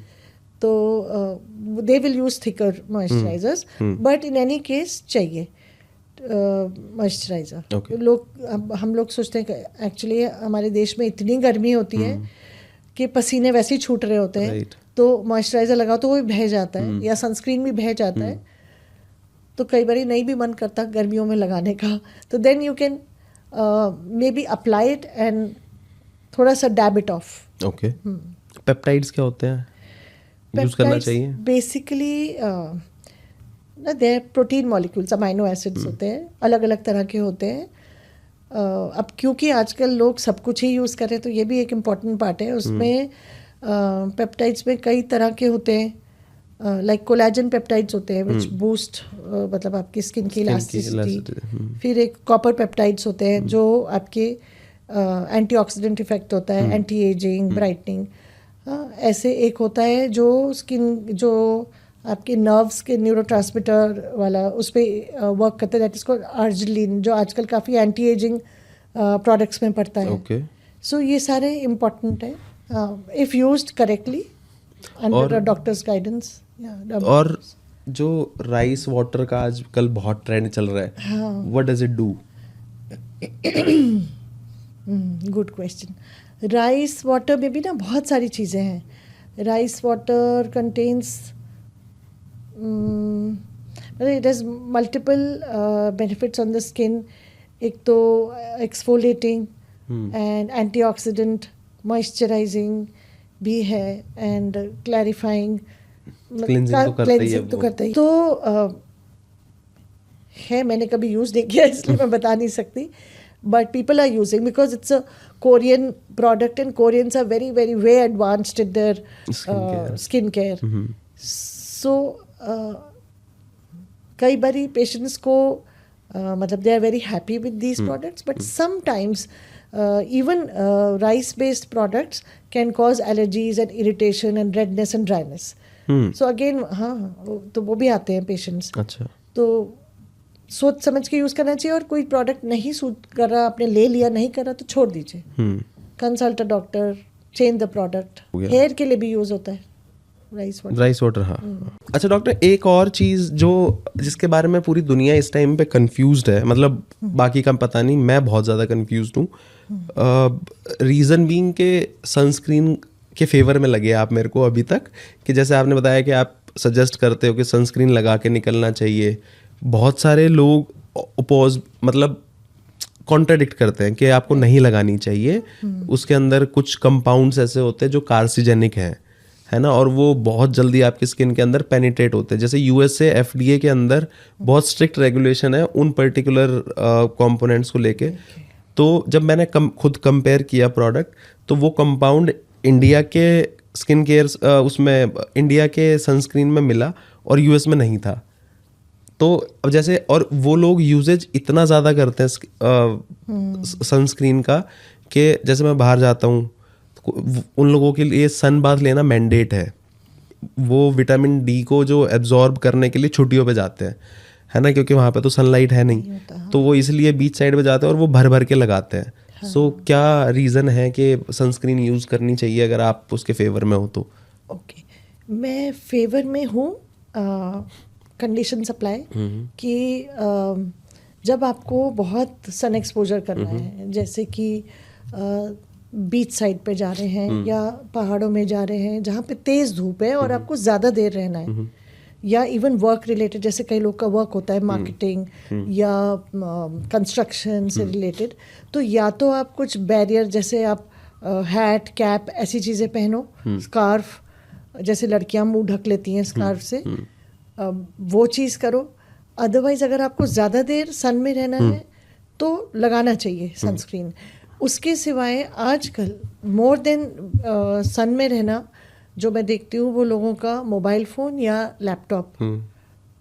B: तो they will use thicker moisturisers, but in any case चाहिए मॉइस्चराइजर।
A: Okay.
B: हम लोग सोचते हैं कि एक्चुअली हमारे देश में इतनी गर्मी होती है कि पसीने वैसे ही छूट रहे होते हैं,
A: Right.
B: तो मॉइस्चराइजर लगाओ तो वो भी बह जाता है, या सनस्क्रीन भी बह जाता है, तो कई बार नहीं भी मन करता गर्मियों में लगाने का, तो then you can maybe apply it and थोड़ा सा dab it off.
A: Okay, peptides क्या होते हैं, यूज करना चाहिए?
B: Basically they protein molecules, amino acids होते हैं, अलग अलग तरह के होते हैं। अब क्योंकि आजकल लोग सब कुछ ही यूज़ कर रहे हैं, तो ये भी एक इम्पॉर्टेंट पार्ट है। उसमें पेप्टाइड्स में कई तरह के होते हैं, लाइक कोलेजन पेप्टाइड्स होते हैं विच बूस्ट मतलब आपकी स्किन की इलास्टिसिटी। फिर एक कॉपर पेप्टाइड्स होते हैं जो आपके एंटीऑक्सीडेंट इफेक्ट होता है, एंटी एजिंग, ब्राइटनिंग। ऐसे एक होता है जो स्किन, जो आपके नर्व्स के न्यूरोट्रांसमीटर वाला, उस पर वर्क करता है, दैट इज कॉल्ड आर्जिनिन, जो आजकल काफ़ी एंटी एजिंग प्रोडक्ट्स में पड़ता है।
A: ओके,
B: सो ये सारे इम्पोर्टेंट है if used correctly under doctors guidance.
A: और जो राइस वाटर का आजकल बहुत ट्रेंड चल रहा है, what does it do?
B: Good question. Rice water में भी ना बहुत सारी चीज़ें हैं। Rice water contains, it has multiple benefits on the skin. एक तो एक्सफोलिएटिंग एंड एंटीऑक्सीडेंट, मॉइस्चराइजिंग भी है, एंड क्लैरिफाइंग,
A: क्लींजिंग तो करता ही है वो।
B: तो करता ही तो है। मैंने कभी यूज़ नहीं किया इसलिए मैं बता नहीं सकती, but people are using because it's a Korean product and Koreans are very very way advanced in their skincare. So कई बारी patients को मतलब they are very happy with these products, but sometimes even rice based products can cause allergies and irritation and redness and dryness. So again हाँ, तो वो भी आते हैं patients।
A: अच्छा,
B: तो सोच समझ के यूज़ करना चाहिए, और कोई प्रोडक्ट नहीं सूट कर रहा, आपने ले लिया, नहीं कर रहा तो छोड़ दीजिए, consult a doctor, change the product. Hair के लिए भी यूज़ होता है राइस वाटर।
A: हाँ। अच्छा डॉक्टर, एक और चीज़ जो जिसके बारे में पूरी दुनिया इस टाइम पे कंफ्यूज्ड है, मतलब बाकी का पता नहीं, मैं बहुत ज़्यादा कंफ्यूज्ड हूँ। रीज़न बीइंग के सनस्क्रीन के फेवर में लगे आप मेरे को अभी तक, कि जैसे आपने बताया कि आप सजेस्ट करते हो कि सनस्क्रीन लगा के निकलना चाहिए, बहुत सारे लोग अपोज मतलब कॉन्ट्राडिक्ट करते हैं कि आपको नहीं लगानी चाहिए, उसके अंदर कुछ कंपाउंड्स ऐसे होते हैं जो कार्सिजेनिक हैं, है ना, और वो बहुत जल्दी आपकी स्किन के अंदर पेनिट्रेट होते हैं। जैसे यूएसए एफडीए के अंदर बहुत स्ट्रिक्ट रेगुलेशन है उन पर्टिकुलर कंपोनेंट्स को लेके। तो जब मैंने खुद कंपेयर किया प्रोडक्ट, तो वो कंपाउंड इंडिया के स्किन केयर उसमें इंडिया के सनस्क्रीन में मिला और यूएस में नहीं था। तो अब जैसे, और वो लोग यूजेज इतना ज़्यादा करते हैं सनस्क्रीन का कि जैसे मैं बाहर जाता हूँ, उन लोगों के लिए सन बाथ लेना मैंडेट है। वो विटामिन डी को जो एब्जॉर्ब करने के लिए छुट्टियों पे जाते हैं, है ना, क्योंकि वहाँ पे तो सनलाइट है नहीं, तो वो इसलिए बीच साइड पे जाते हैं और वो भर भर के लगाते हैं। सो क्या रीज़न है कि सनस्क्रीन यूज़ करनी चाहिए अगर आप उसके फेवर में हो तो?
B: ओके, मैं फेवर में हूँ कंडीशन सप्लाई कि जब आपको बहुत सन एक्सपोजर करना है, जैसे कि बीच साइड पे जा रहे हैं या पहाड़ों में जा रहे हैं जहाँ पे तेज़ धूप है और आपको ज़्यादा देर रहना है, या इवन वर्क रिलेटेड, जैसे कई लोग का वर्क होता है मार्केटिंग या कंस्ट्रक्शन से रिलेटेड, तो या तो आप कुछ बैरियर, जैसे आप हैट, कैप, ऐसी चीज़ें पहनो, स्कार्फ, जैसे लड़कियां मुंह ढक लेती हैं स्कार्फ से, वो चीज़ करो। अदरवाइज अगर आपको ज़्यादा देर सन में रहना है तो लगाना चाहिए सनस्क्रीन। उसके सिवाय आजकल मोर देन सन में रहना, जो मैं देखती हूँ वो लोगों का मोबाइल फ़ोन या लैपटॉप,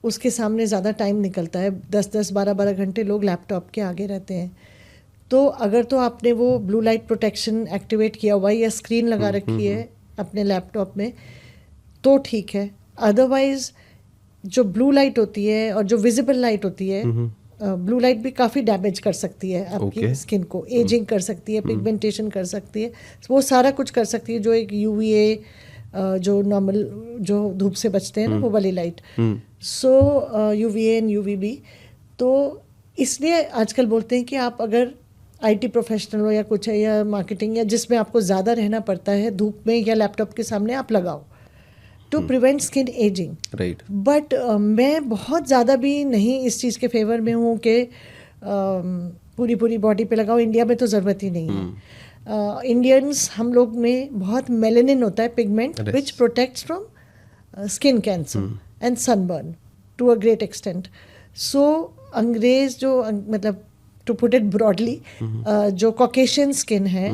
B: उसके सामने ज़्यादा टाइम निकलता है। 10-10, 12-12 घंटे लोग लैपटॉप के आगे रहते हैं। तो अगर तो आपने वो ब्लू लाइट प्रोटेक्शन एक्टिवेट किया हुआ है या स्क्रीन लगा रखी है अपने लैपटॉप में तो ठीक है। अदरवाइज जो ब्लू लाइट होती है और जो विजिबल लाइट होती है ब्लू लाइट भी काफ़ी डैमेज कर सकती है आपकी स्किन को, एजिंग कर सकती है, पिगमेंटेशन कर सकती है, वो सारा कुछ कर सकती है जो एक यूवीए जो नॉर्मल जो धूप से बचते हैं ना वो वाली light, so UVA and UVB. तो इसलिए आजकल बोलते हैं कि आप अगर आईटी प्रोफेशनल हो या कुछ है या मार्केटिंग या जिसमें आपको ज़्यादा रहना पड़ता है धूप में या लैपटॉप के सामने, आप लगाओ to prevent skin ageing.
A: Right.
B: But मैं बहुत ज़्यादा भी नहीं इस चीज़ के फेवर में हूँ कि पूरी बॉडी पे लगाओ। इंडिया में तो ज़रूरत ही नहीं है। इंडियंस हम लोग में बहुत मेलेनिन होता है, pigment, which protects from skin cancer and sunburn to a great extent. So अंग्रेज जो मतलब टू पुट इट ब्रॉडली, जो कॉकेशियन स्किन है,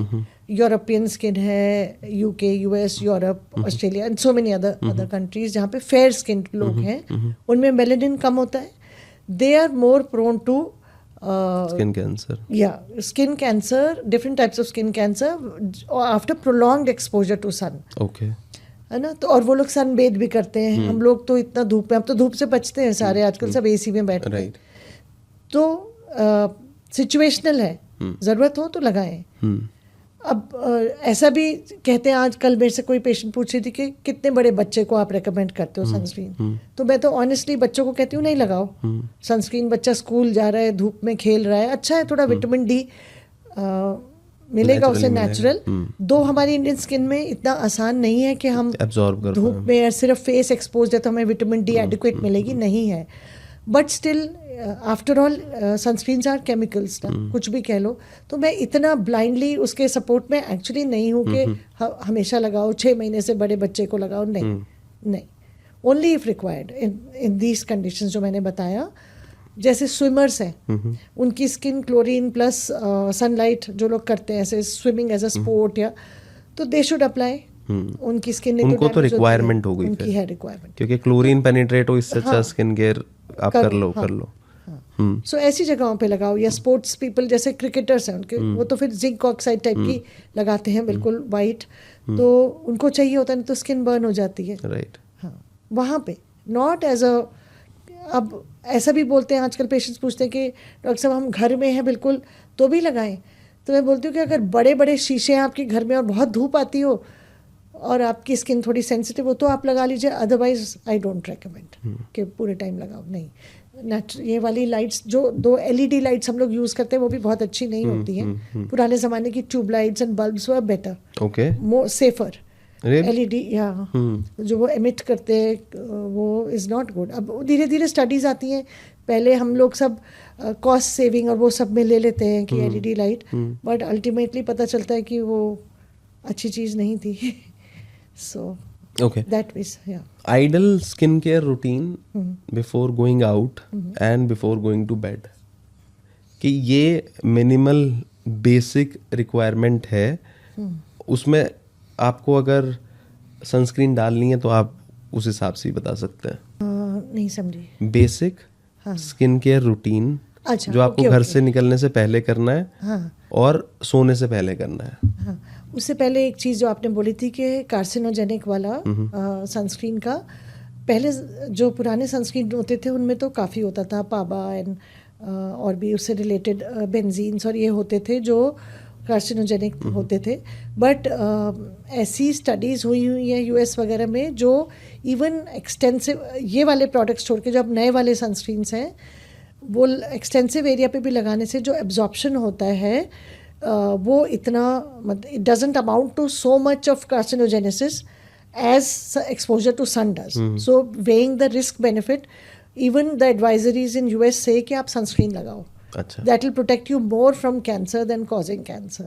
B: यूरोपियन स्किन है, UK, US, Europe, Australia and so many other countries जहाँ पे फेयर स्किन लोग हैं, उनमें मेलेनिन कम होता है। They are more prone to
A: skin cancer,
B: या skin cancer, different types of skin cancer after prolonged exposure to sun.
A: Okay,
B: है ना। तो और वो लोग सन बेद भी करते हैं। हम लोग तो इतना धूप में, अब तो धूप से बचते हैं सारे, आजकल सब एसी में बैठते हैं। तो सिचुएशनल है, ज़रूरत हो तो लगाएं। अब ऐसा भी कहते हैं, आज कल मेरे से कोई पेशेंट पूछ रही थी कि कितने बड़े बच्चे को आप रेकमेंड करते हो सनस्क्रीन। तो मैं तो ऑनेस्टली बच्चों को कहती हूँ नहीं लगाओ सनस्क्रीन। बच्चा स्कूल जा रहा है, धूप में खेल रहा है, अच्छा है थोड़ा विटामिन डी मिलेगा उसे नेचुरल। दो हमारी इंडियन स्किन में इतना आसान नहीं है कि हम
A: एब्जॉर्ब कर
B: धूप में सिर्फ फेस एक्सपोज है तो हमें विटामिन डी एडिक्वेट मिलेगी, नहीं है। But still after all sunscreens are chemicals ना, कुछ भी कह लो। तो मैं इतना ब्लाइंडली उसके सपोर्ट में एक्चुअली नहीं हूँ कि हमेशा लगाओ, 6 महीने से बड़े बच्चे को लगाओ, नहीं। Only if required in these conditions जो मैंने बताया। जैसे स्विमर्स हैं, उनकी स्किन क्लोरीन प्लस सनलाइट जो लोग करते हैं ऐसे स्विमिंग एज अ स्पोर्ट, या तो दे शुड अप्लाई। उनकी स्किन
A: उनको तो रिक्वायरमेंट हो गई,
B: उनकी है रिक्वायरमेंट,
A: क्योंकि क्लोरीन पेनिट्रेट हो, इससे अच्छा स्किन केयर आप कर लो।
B: सो ऐसी जगहों पे लगाओ। या स्पोर्ट्स पीपल जैसे क्रिकेटर्स हैं उनके, वो तो फिर जिंक ऑक्साइड टाइप की लगाते हैं, बिल्कुल वाइट, तो उनको चाहिए होता है, नहीं तो स्किन बर्न हो जाती है।
A: राइट।
B: हाँ, वहाँ पे नॉट एज अ। अब ऐसा भी बोलते हैं आजकल, पेशेंट्स पूछते हैं कि डॉक्टर साहब हम घर में हैं बिल्कुल, तो भी लगाएं। तो मैं बोलती हूँ कि अगर बड़े बड़े शीशे हैं आपके घर में और बहुत धूप आती हो और आपकी स्किन थोड़ी सेंसिटिव हो तो आप लगा लीजिए, अदरवाइज आई डोंट रेकमेंड कि पूरे टाइम लगाओ। नहीं, ये वाली लाइट्स जो 2 LED लाइट्स हम लोग यूज़ करते हैं वो भी बहुत अच्छी नहीं होती हैं। पुराने ज़माने की tube lights and bulbs were better,
A: okay,
B: more safer. LED या जो वो एमिट करते हैं वो इज़ नॉट गुड। अब धीरे धीरे स्टडीज़ आती हैं। पहले हम लोग सब कॉस्ट सेविंग और वो सब में ले लेते हैं कि LED लाइट, बट अल्टीमेटली पता चलता है कि वो अच्छी चीज़ नहीं थी। सो
A: okay,
B: that is, yeah.
A: Ideal skincare routine before going out and before going to bed, कि ये मिनिमल बेसिक रिक्वायरमेंट है। उसमें आपको अगर सनस्क्रीन डालनी है तो आप उस हिसाब से ही बता सकते हैं।
B: नहीं समझी।
A: बेसिक स्किन केयर रूटीन,
B: अच्छा,
A: जो आपको घर से निकलने से पहले करना है,
B: हाँ,
A: और सोने से पहले करना है।
B: हाँ, उससे पहले एक चीज़ जो आपने बोली थी कि कार्सिनोजेनिक वाला सनस्क्रीन का, पहले जो पुराने सनस्क्रीन होते थे उनमें तो काफ़ी होता था, पाबा एंड और भी उससे रिलेटेड बेंजीन्स और ये होते थे जो कार्सिनोजेनिक होते थे। बट ऐसी स्टडीज़ हुई हैं US वगैरह में जो इवन एक्सटेंसिव ये वाले प्रोडक्ट्स छोड़ के जो अब नए वाले सनस्क्रीन्स हैं वो एक्सटेंसिव एरिया पे भी लगाने से जो एब्जॉर्प्शन होता है वो इतना मतलब it doesn't amount to so much of carcinogenesis as exposure to sun does. So weighing the risk benefit, even the advisories in US say कि आप सनस्क्रीन लगाओ।
A: अच्छा,
B: that will protect you more from cancer than causing cancer.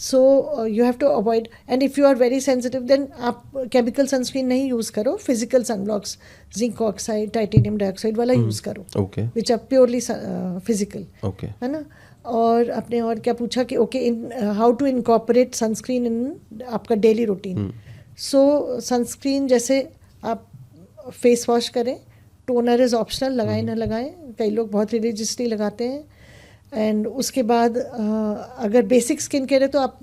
B: So you have to avoid, and if you are very sensitive then आप chemical sunscreen नहीं use करो, physical sunblocks, zinc oxide, titanium dioxide वाला use करो,
A: okay,
B: which are purely physical,
A: okay,
B: है ना। और आपने और क्या पूछा कि okay, in how to incorporate sunscreen in आपका daily routine. So sunscreen जैसे आप face wash करें, टोनर इज़ ऑप्शनल, लगाएं ना लगाएं, कई लोग बहुत रिलीजियसली लगाते हैं। एंड उसके बाद अगर बेसिक स्किन केयर है तो आप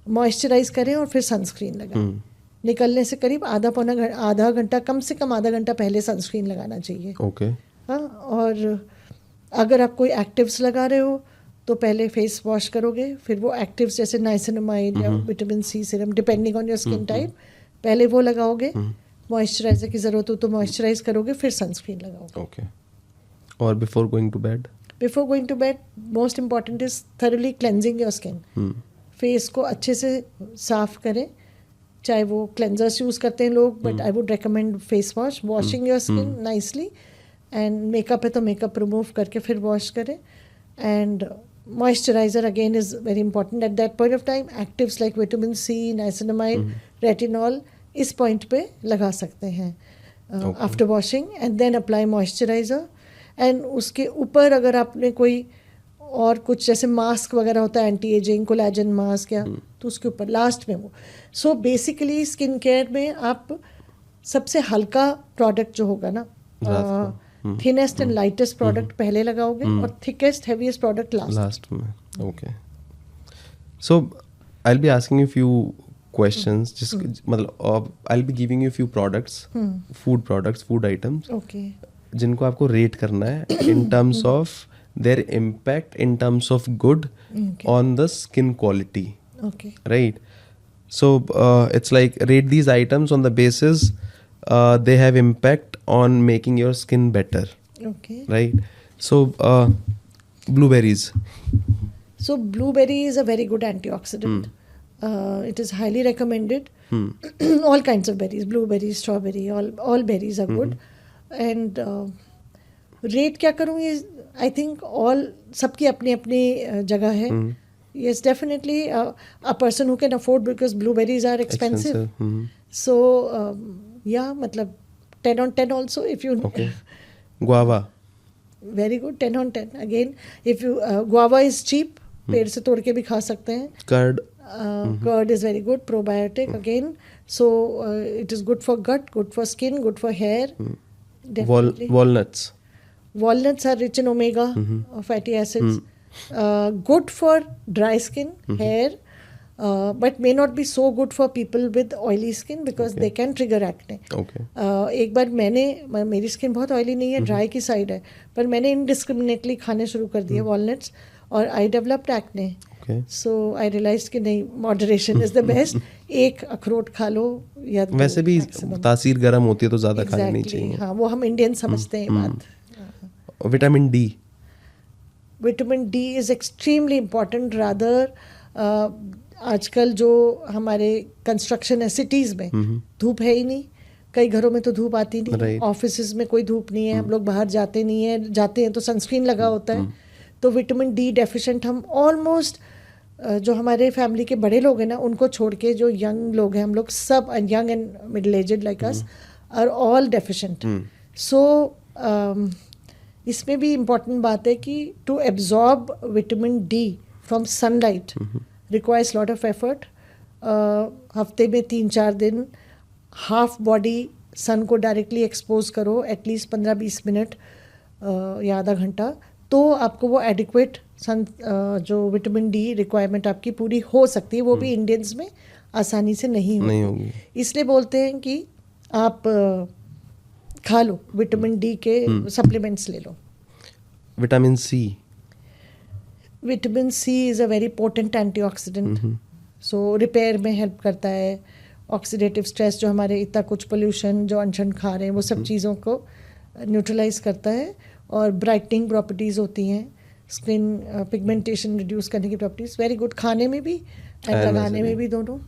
B: मॉइस्चराइज करें और फिर सनस्क्रीन लगाएं। निकलने से करीब आधा घंटा कम से कम आधा घंटा पहले सनस्क्रीन लगाना चाहिए।
A: ओके,
B: हाँ, और अगर आप कोई एक्टिव्स लगा रहे हो तो पहले फेस वॉश करोगे, फिर वो एक्टिव्स जैसे नाइसिनामाइड या vitamin C serum depending on your skin type, पहले वो लगाओगे, मॉइस्चराइजर की ज़रूरत हो तो मॉइस्चराइज करोगे, फिर सनस्क्रीन लगाओगे.
A: ओके. और before going to bed?
B: Before going to bed most important is thoroughly cleansing your skin. Face को अच्छे से साफ करें, चाहे वो क्लेंजर्स यूज़ करते हैं लोग, but I would recommend face wash. Washing your skin nicely, and makeup है तो मेकअप रिमूव करके फिर वॉश करें. And moisturiser again is very important at that point of time. Actives like vitamin C, niacinamide, retinol इस point पे लगा सकते हैं after washing, and then apply moisturiser. And उसके ऊपर अगर आपने कोई और कुछ जैसे मास्क वगैरह होता है, एंटी एजिंग कोलैजन मास्क या, तो उसके ऊपर लास्ट में वो. सो बेसिकली स्किन केयर में आप सबसे हल्का प्रोडक्ट जो होगा ना, थिनेस्ट एंड लाइटेस्ट प्रोडक्ट पहले लगाओगे और थिकेस्ट हैवीएस्ट प्रोडक्ट लास्ट
A: में. Okay. So I will be asking you few questions, just मतलब I'll be giving you few products, food items,
B: okay,
A: जिनको आपको रेट करना है in terms of their impact, in terms of good on the skin quality.
B: Okay.
A: Right? So it's like rate these items on the basis they have impact on making your skin better.
B: Okay.
A: Right? So blueberries.
B: So blueberry is a very good antioxidant. It is highly recommended. All kinds of berries, blueberries, strawberry, all berries are good. And rate क्या करूँ, ये I think all सबकी अपनी अपनी जगह है. Yes, definitely a person who can afford, because blueberries are expensive. So yeah, मतलब 10 on 10 also if you.
A: Okay. Guava.
B: Very good, 10 on 10. Again, if you guava is cheap, पेड़ से तोड़ के भी खा सकते हैं.
A: Curd.
B: Curd is very good, probiotic again. So it is good for gut, good for skin, good for hair. Definitely.
A: Walnuts.
B: Walnuts are rich in omega fatty acids. Good for dry skin, hair, but may not be so good for people with oily skin because they can trigger acne.
A: Okay.
B: एक बार मेरी skin बहुत oily नहीं है, dry की side है, पर मैंने indiscriminately खाने शुरू कर दिए वॉलनट्स और I developed acne. So I realise कि नहीं, मॉडरेशन इज द बेस्ट. एक अखरोट खा लो या
A: वैसे भी तासीर गर्म होती है तो ज़्यादा खानी नहीं चाहिए.
B: हाँ, वो हम इंडियन समझते हैं बात.
A: Vitamin D.
B: Vitamin D is extremely important. Rather आजकल जो हमारे कंस्ट्रक्शन है सिटीज़ में, धूप है ही नहीं, कई घरों में तो धूप आती नहीं, ऑफिस में कोई धूप नहीं है, हम लोग बाहर जाते नहीं है, जाते हैं तो सनस्क्रीन लगा होता है. तो विटामिन डी डेफिशिएंट हम ऑलमोस्ट, जो हमारे फैमिली के बड़े लोग हैं ना, उनको छोड़ के जो यंग लोग हैं, हम लोग सब young and middle aged like us are all deficient. So इसमें भी इम्पॉर्टेंट बात है कि to absorb vitamin D from sunlight requires lot of effort. हफ्ते में 3-4 दिन हाफ बॉडी सन को डायरेक्टली एक्सपोज करो, एटलीस्ट 15-20 मिनट या आधा घंटा, तो आपको वो एडिक्वेट जो विटामिन डी रिक्वायरमेंट आपकी पूरी हो सकती है. वो भी इंडियंस में आसानी से नहीं होगी. इसलिए बोलते हैं कि आप खा लो विटामिन डी के सप्लीमेंट्स ले लो.
A: Vitamin C.
B: Vitamin C is a very potent antioxidant. So repair में हेल्प करता है. ऑक्सीडेटिव स्ट्रेस, जो हमारे इतना कुछ पोल्यूशन जो अनशन खा रहे हैं, वो सब चीज़ों को न्यूट्रलाइज करता है. और ब्राइटनिंग प्रॉपर्टीज़ होती हैं, स्किन पिगमेंटेशन रिड्यूस करने की प्रॉपर्टीज. Very good. खाने में भी एंड लगाने में भी, दोनों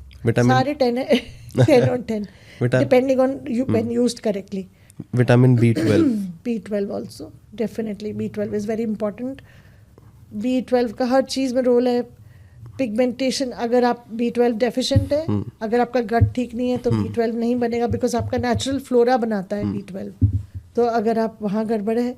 B: सारे 10 है. 10 on 10 depending on when used correctly.
A: Vitamin B12.
B: B12 also definitely. B12 is very important. B12 का हर चीज़ में रोल है. पिगमेंटेशन, अगर आप B12 डेफिशिएंट है, अगर आपका गट ठीक नहीं है तो B12 नहीं बनेगा, बिकॉज आपका नेचुरल फ्लोरा बनाता है B12. तो अगर आप वहाँ गड़बड़ है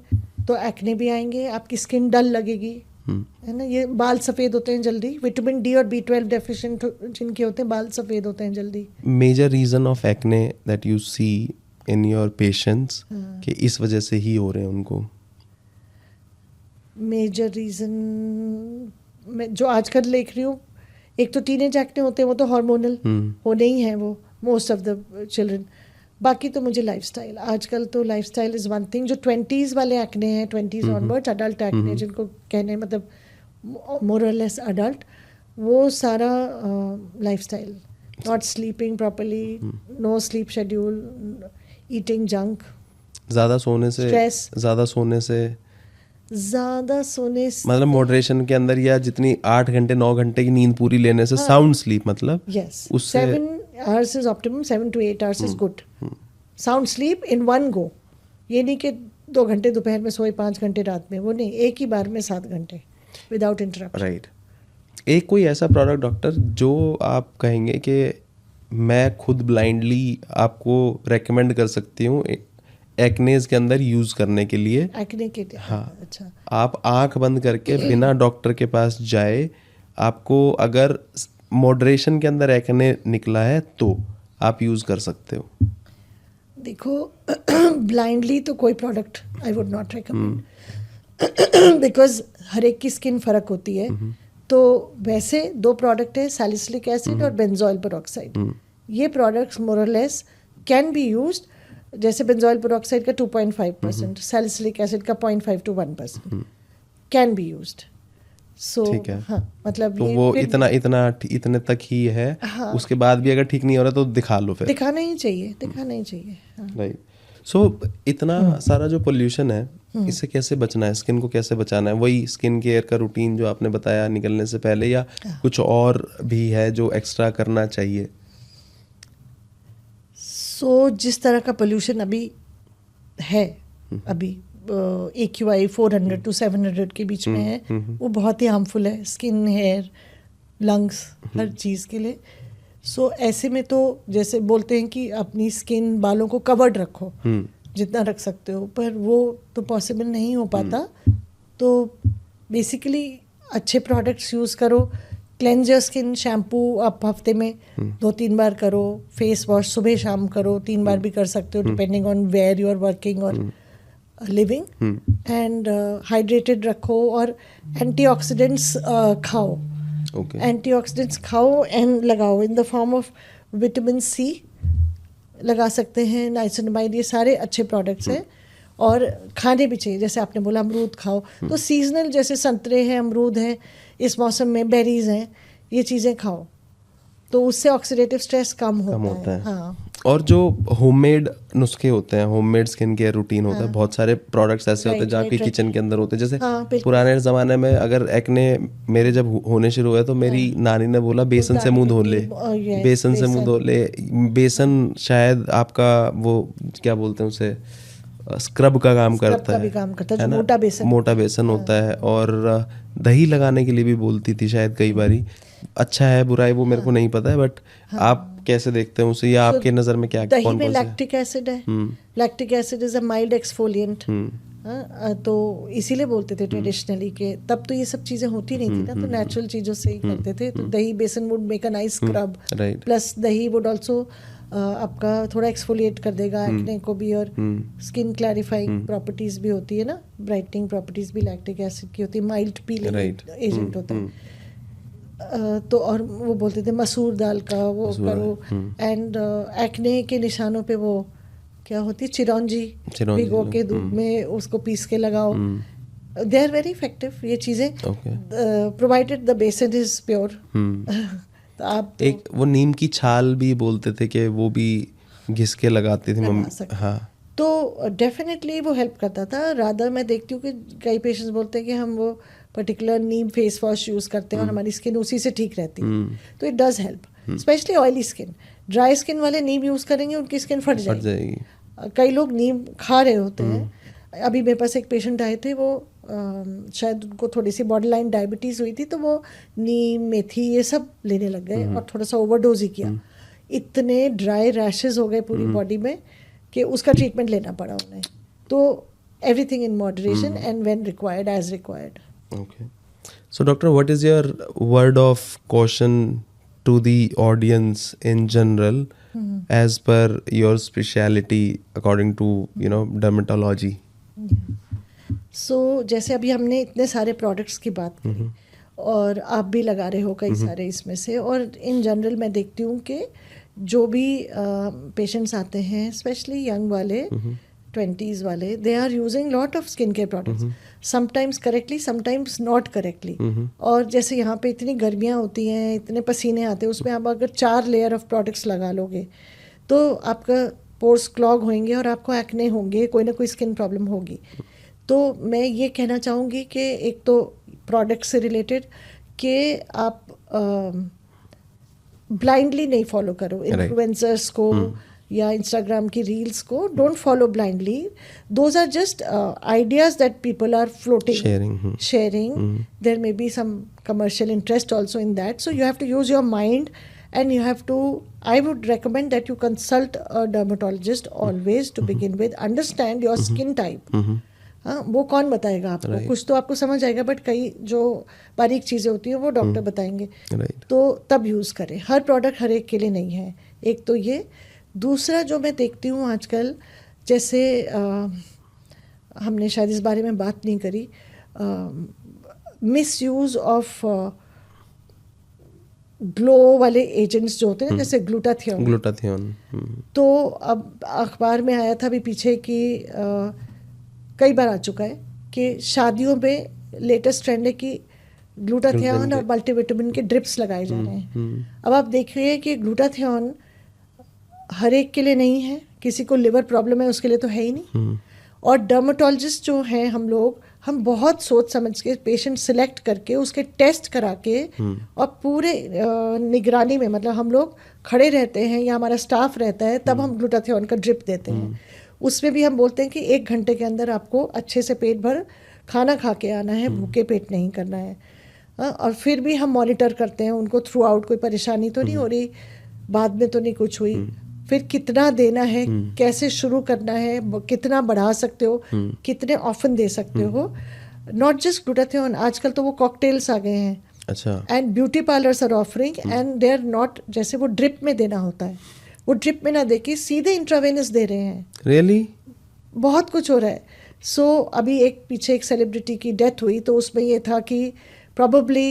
B: तो एक्ने भी आएंगे, आपकी स्किन डल लगेगी, है ना. ये बाल सफ़ेद होते हैं जल्दी. विटामिन डी और B12 डेफिशिएंट जिनके होते हैं, बाल सफ़ेद होते हैं जल्दी.
A: Major reason of acne that you see in your patients कि इस वजह से ही हो रहे हैं उनको?
B: मेजर रीज़न मैं जो आजकल देख रही हूँ, एक तो टीनेज एक्ने होते हैं, वो तो हार्मोनल होने ही हैं वो, मोस्ट ऑफ द चिल्ड्रन. बाकी तो मुझे लाइफस्टाइल, आजकल तो लाइफस्टाइल इज़ वन थिंग. जो 20s वाले एक्ने हैं, 20s ऑनवर्ड्स, अडल्ट एक्ने जिनको कहने मतलब मोर और लेस अडल्ट, वो सारा lifestyle, not sleeping properly, no sleep schedule, eating junk,
A: ज़्यादा सोने से,
B: स्ट्रेस,
A: ज़्यादा सोने से मतलब मॉडरेशन के अंदर, या जितनी 8 घंटे 9 घंटे की नींद पूरी लेने से, साउंड स्लीप मतलब,
B: यस,
A: उससे
B: 7 hours is optimum, 7 to 8 hours is good. Sound sleep in one go, ये नहीं कि 2 घंटे दोपहर में सोए, 5 घंटे रात में, वो नहीं, एक ही बार में 7 घंटे विदाउट इंटरप्शन.
A: राइट. एक कोई ऐसा प्रोडक्ट डॉक्टर जो आप कहेंगे कि मैं खुद ब्लाइंडली आपको रेकमेंड कर सकती हूँ एक्नेज के अंदर यूज करने के लिए?
B: एक्ने के लिए,
A: हाँ.
B: अच्छा.
A: आप आंख बंद करके बिना डॉक्टर के पास जाए, आपको अगर मॉडरेशन के अंदर एक्ने निकला है तो आप यूज कर सकते हो.
B: देखो, ब्लाइंडली तो कोई product I would not recommend, because हर एक की स्किन फर्क होती है. तो वैसे 2 प्रोडक्ट है, सैलिसिलिक एसिड और बेंजोइल पेरोक्साइड. ये प्रोडक्ट्स मोर और लेस कैन बी यूज्ड. जैसे बेंजोइल पेरोक्साइड का 2.5%, सैलिसिलिक एसिड का 0.5 to 1% कैन बी यूज्ड. सो
A: ठीक है.
B: हाँ, मतलब
A: तो
B: ये
A: वो
B: फिर
A: इतने तक ही है.
B: हाँ.
A: उसके बाद भी अगर ठीक नहीं हो रहा तो दिखा लो फिर.
B: दिखाना ही चाहिए, दिखाना ही चाहिए. हाँ.
A: राइट. सो इतना सारा जो पोल्यूशन है, इससे कैसे बचना है? स्किन को कैसे बचाना है? वही स्किन केयर का रूटीन जो आपने बताया निकलने से पहले, या कुछ और भी है जो एक्स्ट्रा करना चाहिए?
B: सो जिस तरह का पोल्यूशन अभी है, अभी AQI 400 to 700 के बीच में है, वो बहुत ही हार्मफुल है स्किन, हेयर, लंग्स, हर चीज़ के लिए. सो ऐसे में तो जैसे बोलते हैं कि अपनी स्किन, बालों को कवर्ड रखो जितना रख सकते हो, पर वो तो पॉसिबल नहीं हो पाता. तो बेसिकली अच्छे प्रोडक्ट्स यूज़ करो. क्लेंज योर स्किन, शैम्पू आप हफ्ते में 2-3 बार करो. फेस वॉश सुबह शाम करो, 3 बार भी कर सकते हो depending on where you are working और लिविंग. एंड हाइड्रेटेड रखो और एंटीऑक्सीडेंट्स खाओ. एंटीऑक्सीडेंट्स खाओ एंड लगाओ in the form of vitamin C लगा सकते हैं, नाइसिनामाइड, ये सारे अच्छे प्रोडक्ट्स हैं. और खाने भी चाहिए, जैसे आपने बोला अमरूद खाओ, तो सीजनल जैसे संतरे हैं, अमरूद हैं, इस मौसम में बेरीज हैं, ये चीज़ें खाओ, तो उससे ऑक्सीडेटिव स्ट्रेस कम होता है. हाँ.
A: और जो होममेड नुस्खे होते हैं, होममेड स्किन केयर रूटीन होता है, बहुत सारे प्रोडक्ट्स ऐसे होते हैं जो आपके किचन के अंदर होते हैं. जैसे पुराने ज़माने में अगर एक्ने मेरे जब होने शुरू हुए तो मेरी नानी ने बोला बेसन से मुंह धो ले, बेसन से मुंह धो ले. बेसन शायद आपका वो क्या बोलते हैं उसे, स्क्रब का काम करता है ना, मोटा बेसन होता है. और दही लगाने के लिए भी बोलती थी शायद कई बारी. अच्छा है बुरा है वो मेरे को नहीं पता है, बट आप कैसे देखते हैं उसे, या आपके नज़र में क्या
B: दही में लैक्टिक एसिड है. Lactic acid is a mild exfoliant. तो इसीलिए बोलते थे ट्रेडिशनली के, तब तो ये सब चीज़ें होती नहीं थी ना, तो नेचुरल चीज़ों से ही करते थे. तो दही, बेसन would make a nice scrub, plus दही वुड ऑल्सो आपका थोड़ा एक्सफोलिएट कर देगा एक्ने को भी. और स्किन क्लैरिफाइंग प्रॉपर्टीज भी होती है ना, ब्राइटनिंग प्रॉपर्टीज भी लैक्टिक एसिड की होती है, माइल्ड पीलिंग एजेंट होता है. तो और वो बोलते थे मसूर दाल का वो करो. एंड एक्ने के निशानों पे वो क्या होती है, चिरौंजी भिगो के दूध में उसको पीस के लगाओ. दे आर वेरी इफेक्टिव ये चीज़ें, प्रोवाइडेड द बेसन इज प्योर. तो आप
A: एक वो नीम की छाल भी बोलते थे कि वो भी घिस के लगाती थी मम्मी. हाँ, तो
B: डेफिनेटली वो हेल्प करता था. रादर मैं देखती हूँ कि कई पेशेंट्स बोलते हैं कि हम वो पर्टिकुलर नीम फेस वॉश यूज़ करते हैं और हमारी स्किन उसी से ठीक रहती है. तो it does help, specially oily skin. Dry skin वाले नीम यूज़ करेंगे उनकी स्किन फट जाएगी. कई लोग नीम खा रहे होते हैं. अभी मेरे पास एक पेशेंट आए थे, वो शायद उनको थोड़ी सी बॉर्डर लाइन डायबिटीज़ हुई थी, तो वो नीम, मेथी ये सब लेने लग गए और थोड़ा सा ओवरडोज ही किया. इतने ड्राई रैशेज हो गए पूरी बॉडी में कि उसका ट्रीटमेंट लेना पड़ा उन्हें. तो everything in moderation and when required, as required.
A: Okay. So doctor, what is your word of caution to the audience in general as per your speciality according to dermatology?
B: So जैसे अभी हमने इतने सारे products की बात करी और आप भी लगा रहे हो कई सारे इसमें से, और इन जनरल मैं देखती हूँ कि जो भी पेशेंट्स आते हैं स्पेशली यंग वाले 20s वाले, they are using lot of skin care products, sometimes correctly sometimes not correctly. और जैसे यहाँ पे इतनी गर्मियाँ होती हैं, इतने पसीने आते हैं, उसमें आप अगर 4 लेयर ऑफ प्रोडक्ट्स लगा लोगे तो आपका पोर्स क्लॉग होंगे और आपको एक्ने होंगे, कोई ना कोई स्किन प्रॉब्लम होगी। तो मैं ये कहना चाहूँगी कि एक तो प्रोडक्ट से रिलेटेड कि आप ब्लाइंडली नहीं फॉलो करो इन्फ्लुएंसर्स को या इंस्टाग्राम की रील्स को, don't follow blindly, those are just ideas that people are floating, sharing. There may be some commercial interest also in that, so you have to use your mind and you have to, I would recommend that you consult a dermatologist always to begin with, understand your skin type. हाँ, वो कौन बताएगा आपको, कुछ तो आपको समझ आएगा बट कई जो बारीक चीज़ें होती हैं वो डॉक्टर बताएंगे, तो तब यूज़ करें। हर प्रोडक्ट हर एक के लिए नहीं है, एक तो ये। दूसरा जो मैं देखती हूँ आजकल, जैसे हमने शायद इस बारे में बात नहीं करी, मिस यूज़ ऑफ ग्लो वाले एजेंट्स जो होते हैं, जैसे ग्लूटाथियोन। तो अब अखबार में आया था अभी पीछे कि कई बार आ चुका है कि शादियों में लेटेस्ट ट्रेंड है कि ग्लूटाथियोन और मल्टीविटामिन के ड्रिप्स लगाए जा रहे हैं। अब आप देख रहे हैं कि ग्लूटाथियोन हर एक के लिए नहीं है, किसी को लिवर प्रॉब्लम है उसके लिए तो है ही नहीं। और डर्मेटोलॉजिस्ट जो हैं हम बहुत सोच समझ के पेशेंट सिलेक्ट करके उसके टेस्ट करा के और पूरे निगरानी में, मतलब हम लोग खड़े रहते हैं या हमारा स्टाफ रहता है, तब हम ग्लूटाथियोन का ड्रिप देते हैं। उसमें भी हम बोलते हैं कि 1 घंटे के अंदर आपको अच्छे से पेट भर खाना खा के आना है, भूखे पेट नहीं करना है। और फिर भी हम मॉनिटर करते हैं उनको थ्रू आउट, कोई परेशानी तो नहीं हो रही, बाद में तो नहीं कुछ हुई। फिर कितना देना है, कैसे शुरू करना है, कितना बढ़ा सकते हो, कितने ऑफन दे सकते हो। नॉट जस्ट ग्लूटाथियोन, आजकल तो वो कॉकटेल्स आ गए हैं। अच्छा। And beauty parlours are offering and they are not, जैसे वो ड्रिप में देना होता है, वो ड्रिप में ना देके सीधे इंट्रावेनस दे रहे हैं। रियली? बहुत कुछ हो रहा है। सो अभी पीछे एक सेलिब्रिटी की डेथ हुई, तो उसमें ये था कि probably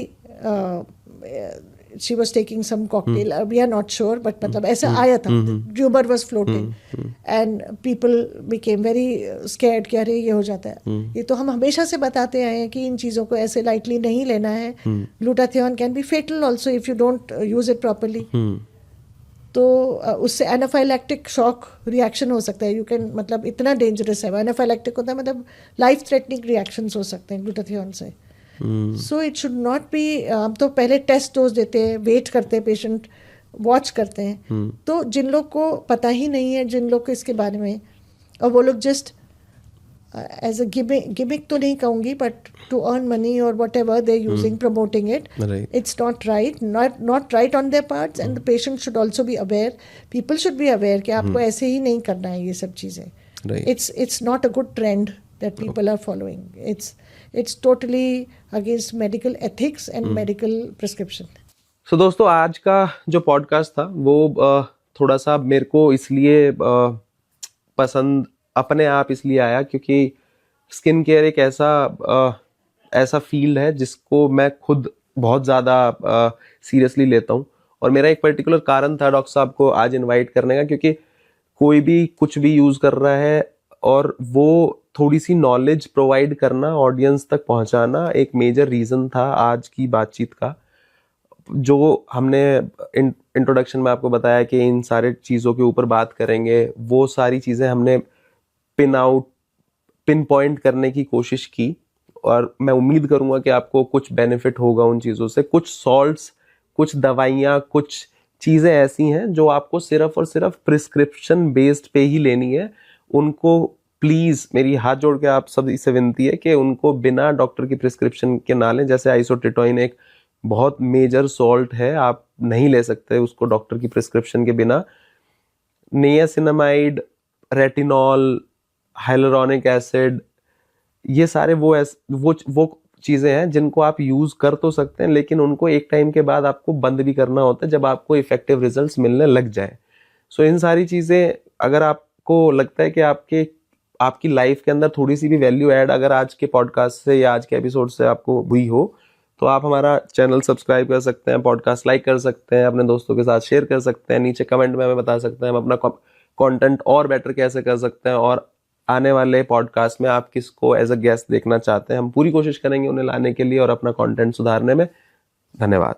B: she was taking some cocktail, we are not sure, but मतलब ऐसा आया था, rumor was floating and people became very scared कि अरे ये हो जाता है। ये तो हम हमेशा से बताते आए हैं कि इन चीज़ों को ऐसे lightly नहीं लेना है। Glutathione can be fatal also if you don't use it properly. तो उससे एनाफाइलैक्टिक शॉक रिएक्शन हो सकता है, यू कैन, मतलब इतना डेंजरस है। एनाफाइलैक्टिक होता है मतलब लाइफ थ्रेटनिंग रिएक्शंस हो सकते हैं ग्लूटाथियोन से। So it should not be, हम तो पहले टेस्ट डोज देते हैं, वेट करते हैं, पेशेंट वॉच करते हैं। तो जिन लोग को पता ही नहीं है, जिन लोग को इसके बारे में, और वो लोग जस्ट एज अ गिमिक तो नहीं कहूँगी, बट टू अर्न मनी और what ever they using, promoting it, it's not right, not right on their parts. And the patient should also be aware, people should be aware कि आपको ऐसे ही नहीं करना है ये सब चीज़ें। It's not a good trend that people are following, it's totally against medical ethics and medical prescription.
A: So दोस्तों, आज का जो पॉडकास्ट था वो थोड़ा सा मेरे को इसलिए पसंद अपने आप इसलिए आया क्योंकि स्किन केयर एक ऐसा फील्ड है जिसको मैं खुद बहुत ज़्यादा सीरियसली लेता हूँ। और मेरा एक पर्टिकुलर कारण था डॉक्टर साहब को आज इनवाइट करने का, क्योंकि कोई भी कुछ भी यूज़ कर रहा है और वो थोड़ी सी नॉलेज प्रोवाइड करना, ऑडियंस तक पहुँचाना एक मेजर रीज़न था आज की बातचीत का। जो हमने इंट्रोडक्शन में आपको बताया कि इन सारे चीज़ों के ऊपर बात करेंगे, वो सारी चीज़ें हमने पिन पॉइंट करने की कोशिश की, और मैं उम्मीद करूंगा कि आपको कुछ बेनिफिट होगा उन चीज़ों से। कुछ सॉल्ट्स, कुछ दवाइयाँ, कुछ चीज़ें ऐसी हैं जो आपको सिर्फ और सिर्फ प्रिस्क्रिप्शन बेस्ड पे ही लेनी है। उनको प्लीज़, मेरी हाथ जोड़ के आप सब इससे विनती है कि उनको बिना डॉक्टर की प्रिस्क्रिप्शन के ना लें। जैसे आइसोट्रिटोइन एक बहुत मेजर सॉल्ट है, आप नहीं ले सकते उसको डॉक्टर की प्रिस्क्रिप्शन के बिना। नियासिनामाइड, रेटिनॉल, हाइलुरोनिक एसिड, ये सारे वो चीज़ें हैं जिनको आप यूज़ कर तो सकते हैं, लेकिन उनको एक टाइम के बाद आपको बंद भी करना होता है जब आपको इफेक्टिव रिजल्ट्स मिलने लग जाए। सो इन सारी चीज़ें, अगर आपको लगता है कि आपकी लाइफ के अंदर थोड़ी सी भी वैल्यू ऐड अगर आज के पॉडकास्ट से या आज के एपिसोड से आपको हुई हो, तो आप हमारा चैनल सब्सक्राइब कर सकते हैं, पॉडकास्ट लाइक कर सकते हैं, अपने दोस्तों के साथ शेयर कर सकते हैं, नीचे कमेंट में हमें बता सकते हैं हम अपना कंटेंट और बेटर कैसे कर सकते हैं, और आने वाले पॉडकास्ट में आप किसको एज अ गेस्ट देखना चाहते हैं, हम पूरी कोशिश करेंगे उन्हें लाने के लिए और अपना कंटेंट सुधारने में। धन्यवाद।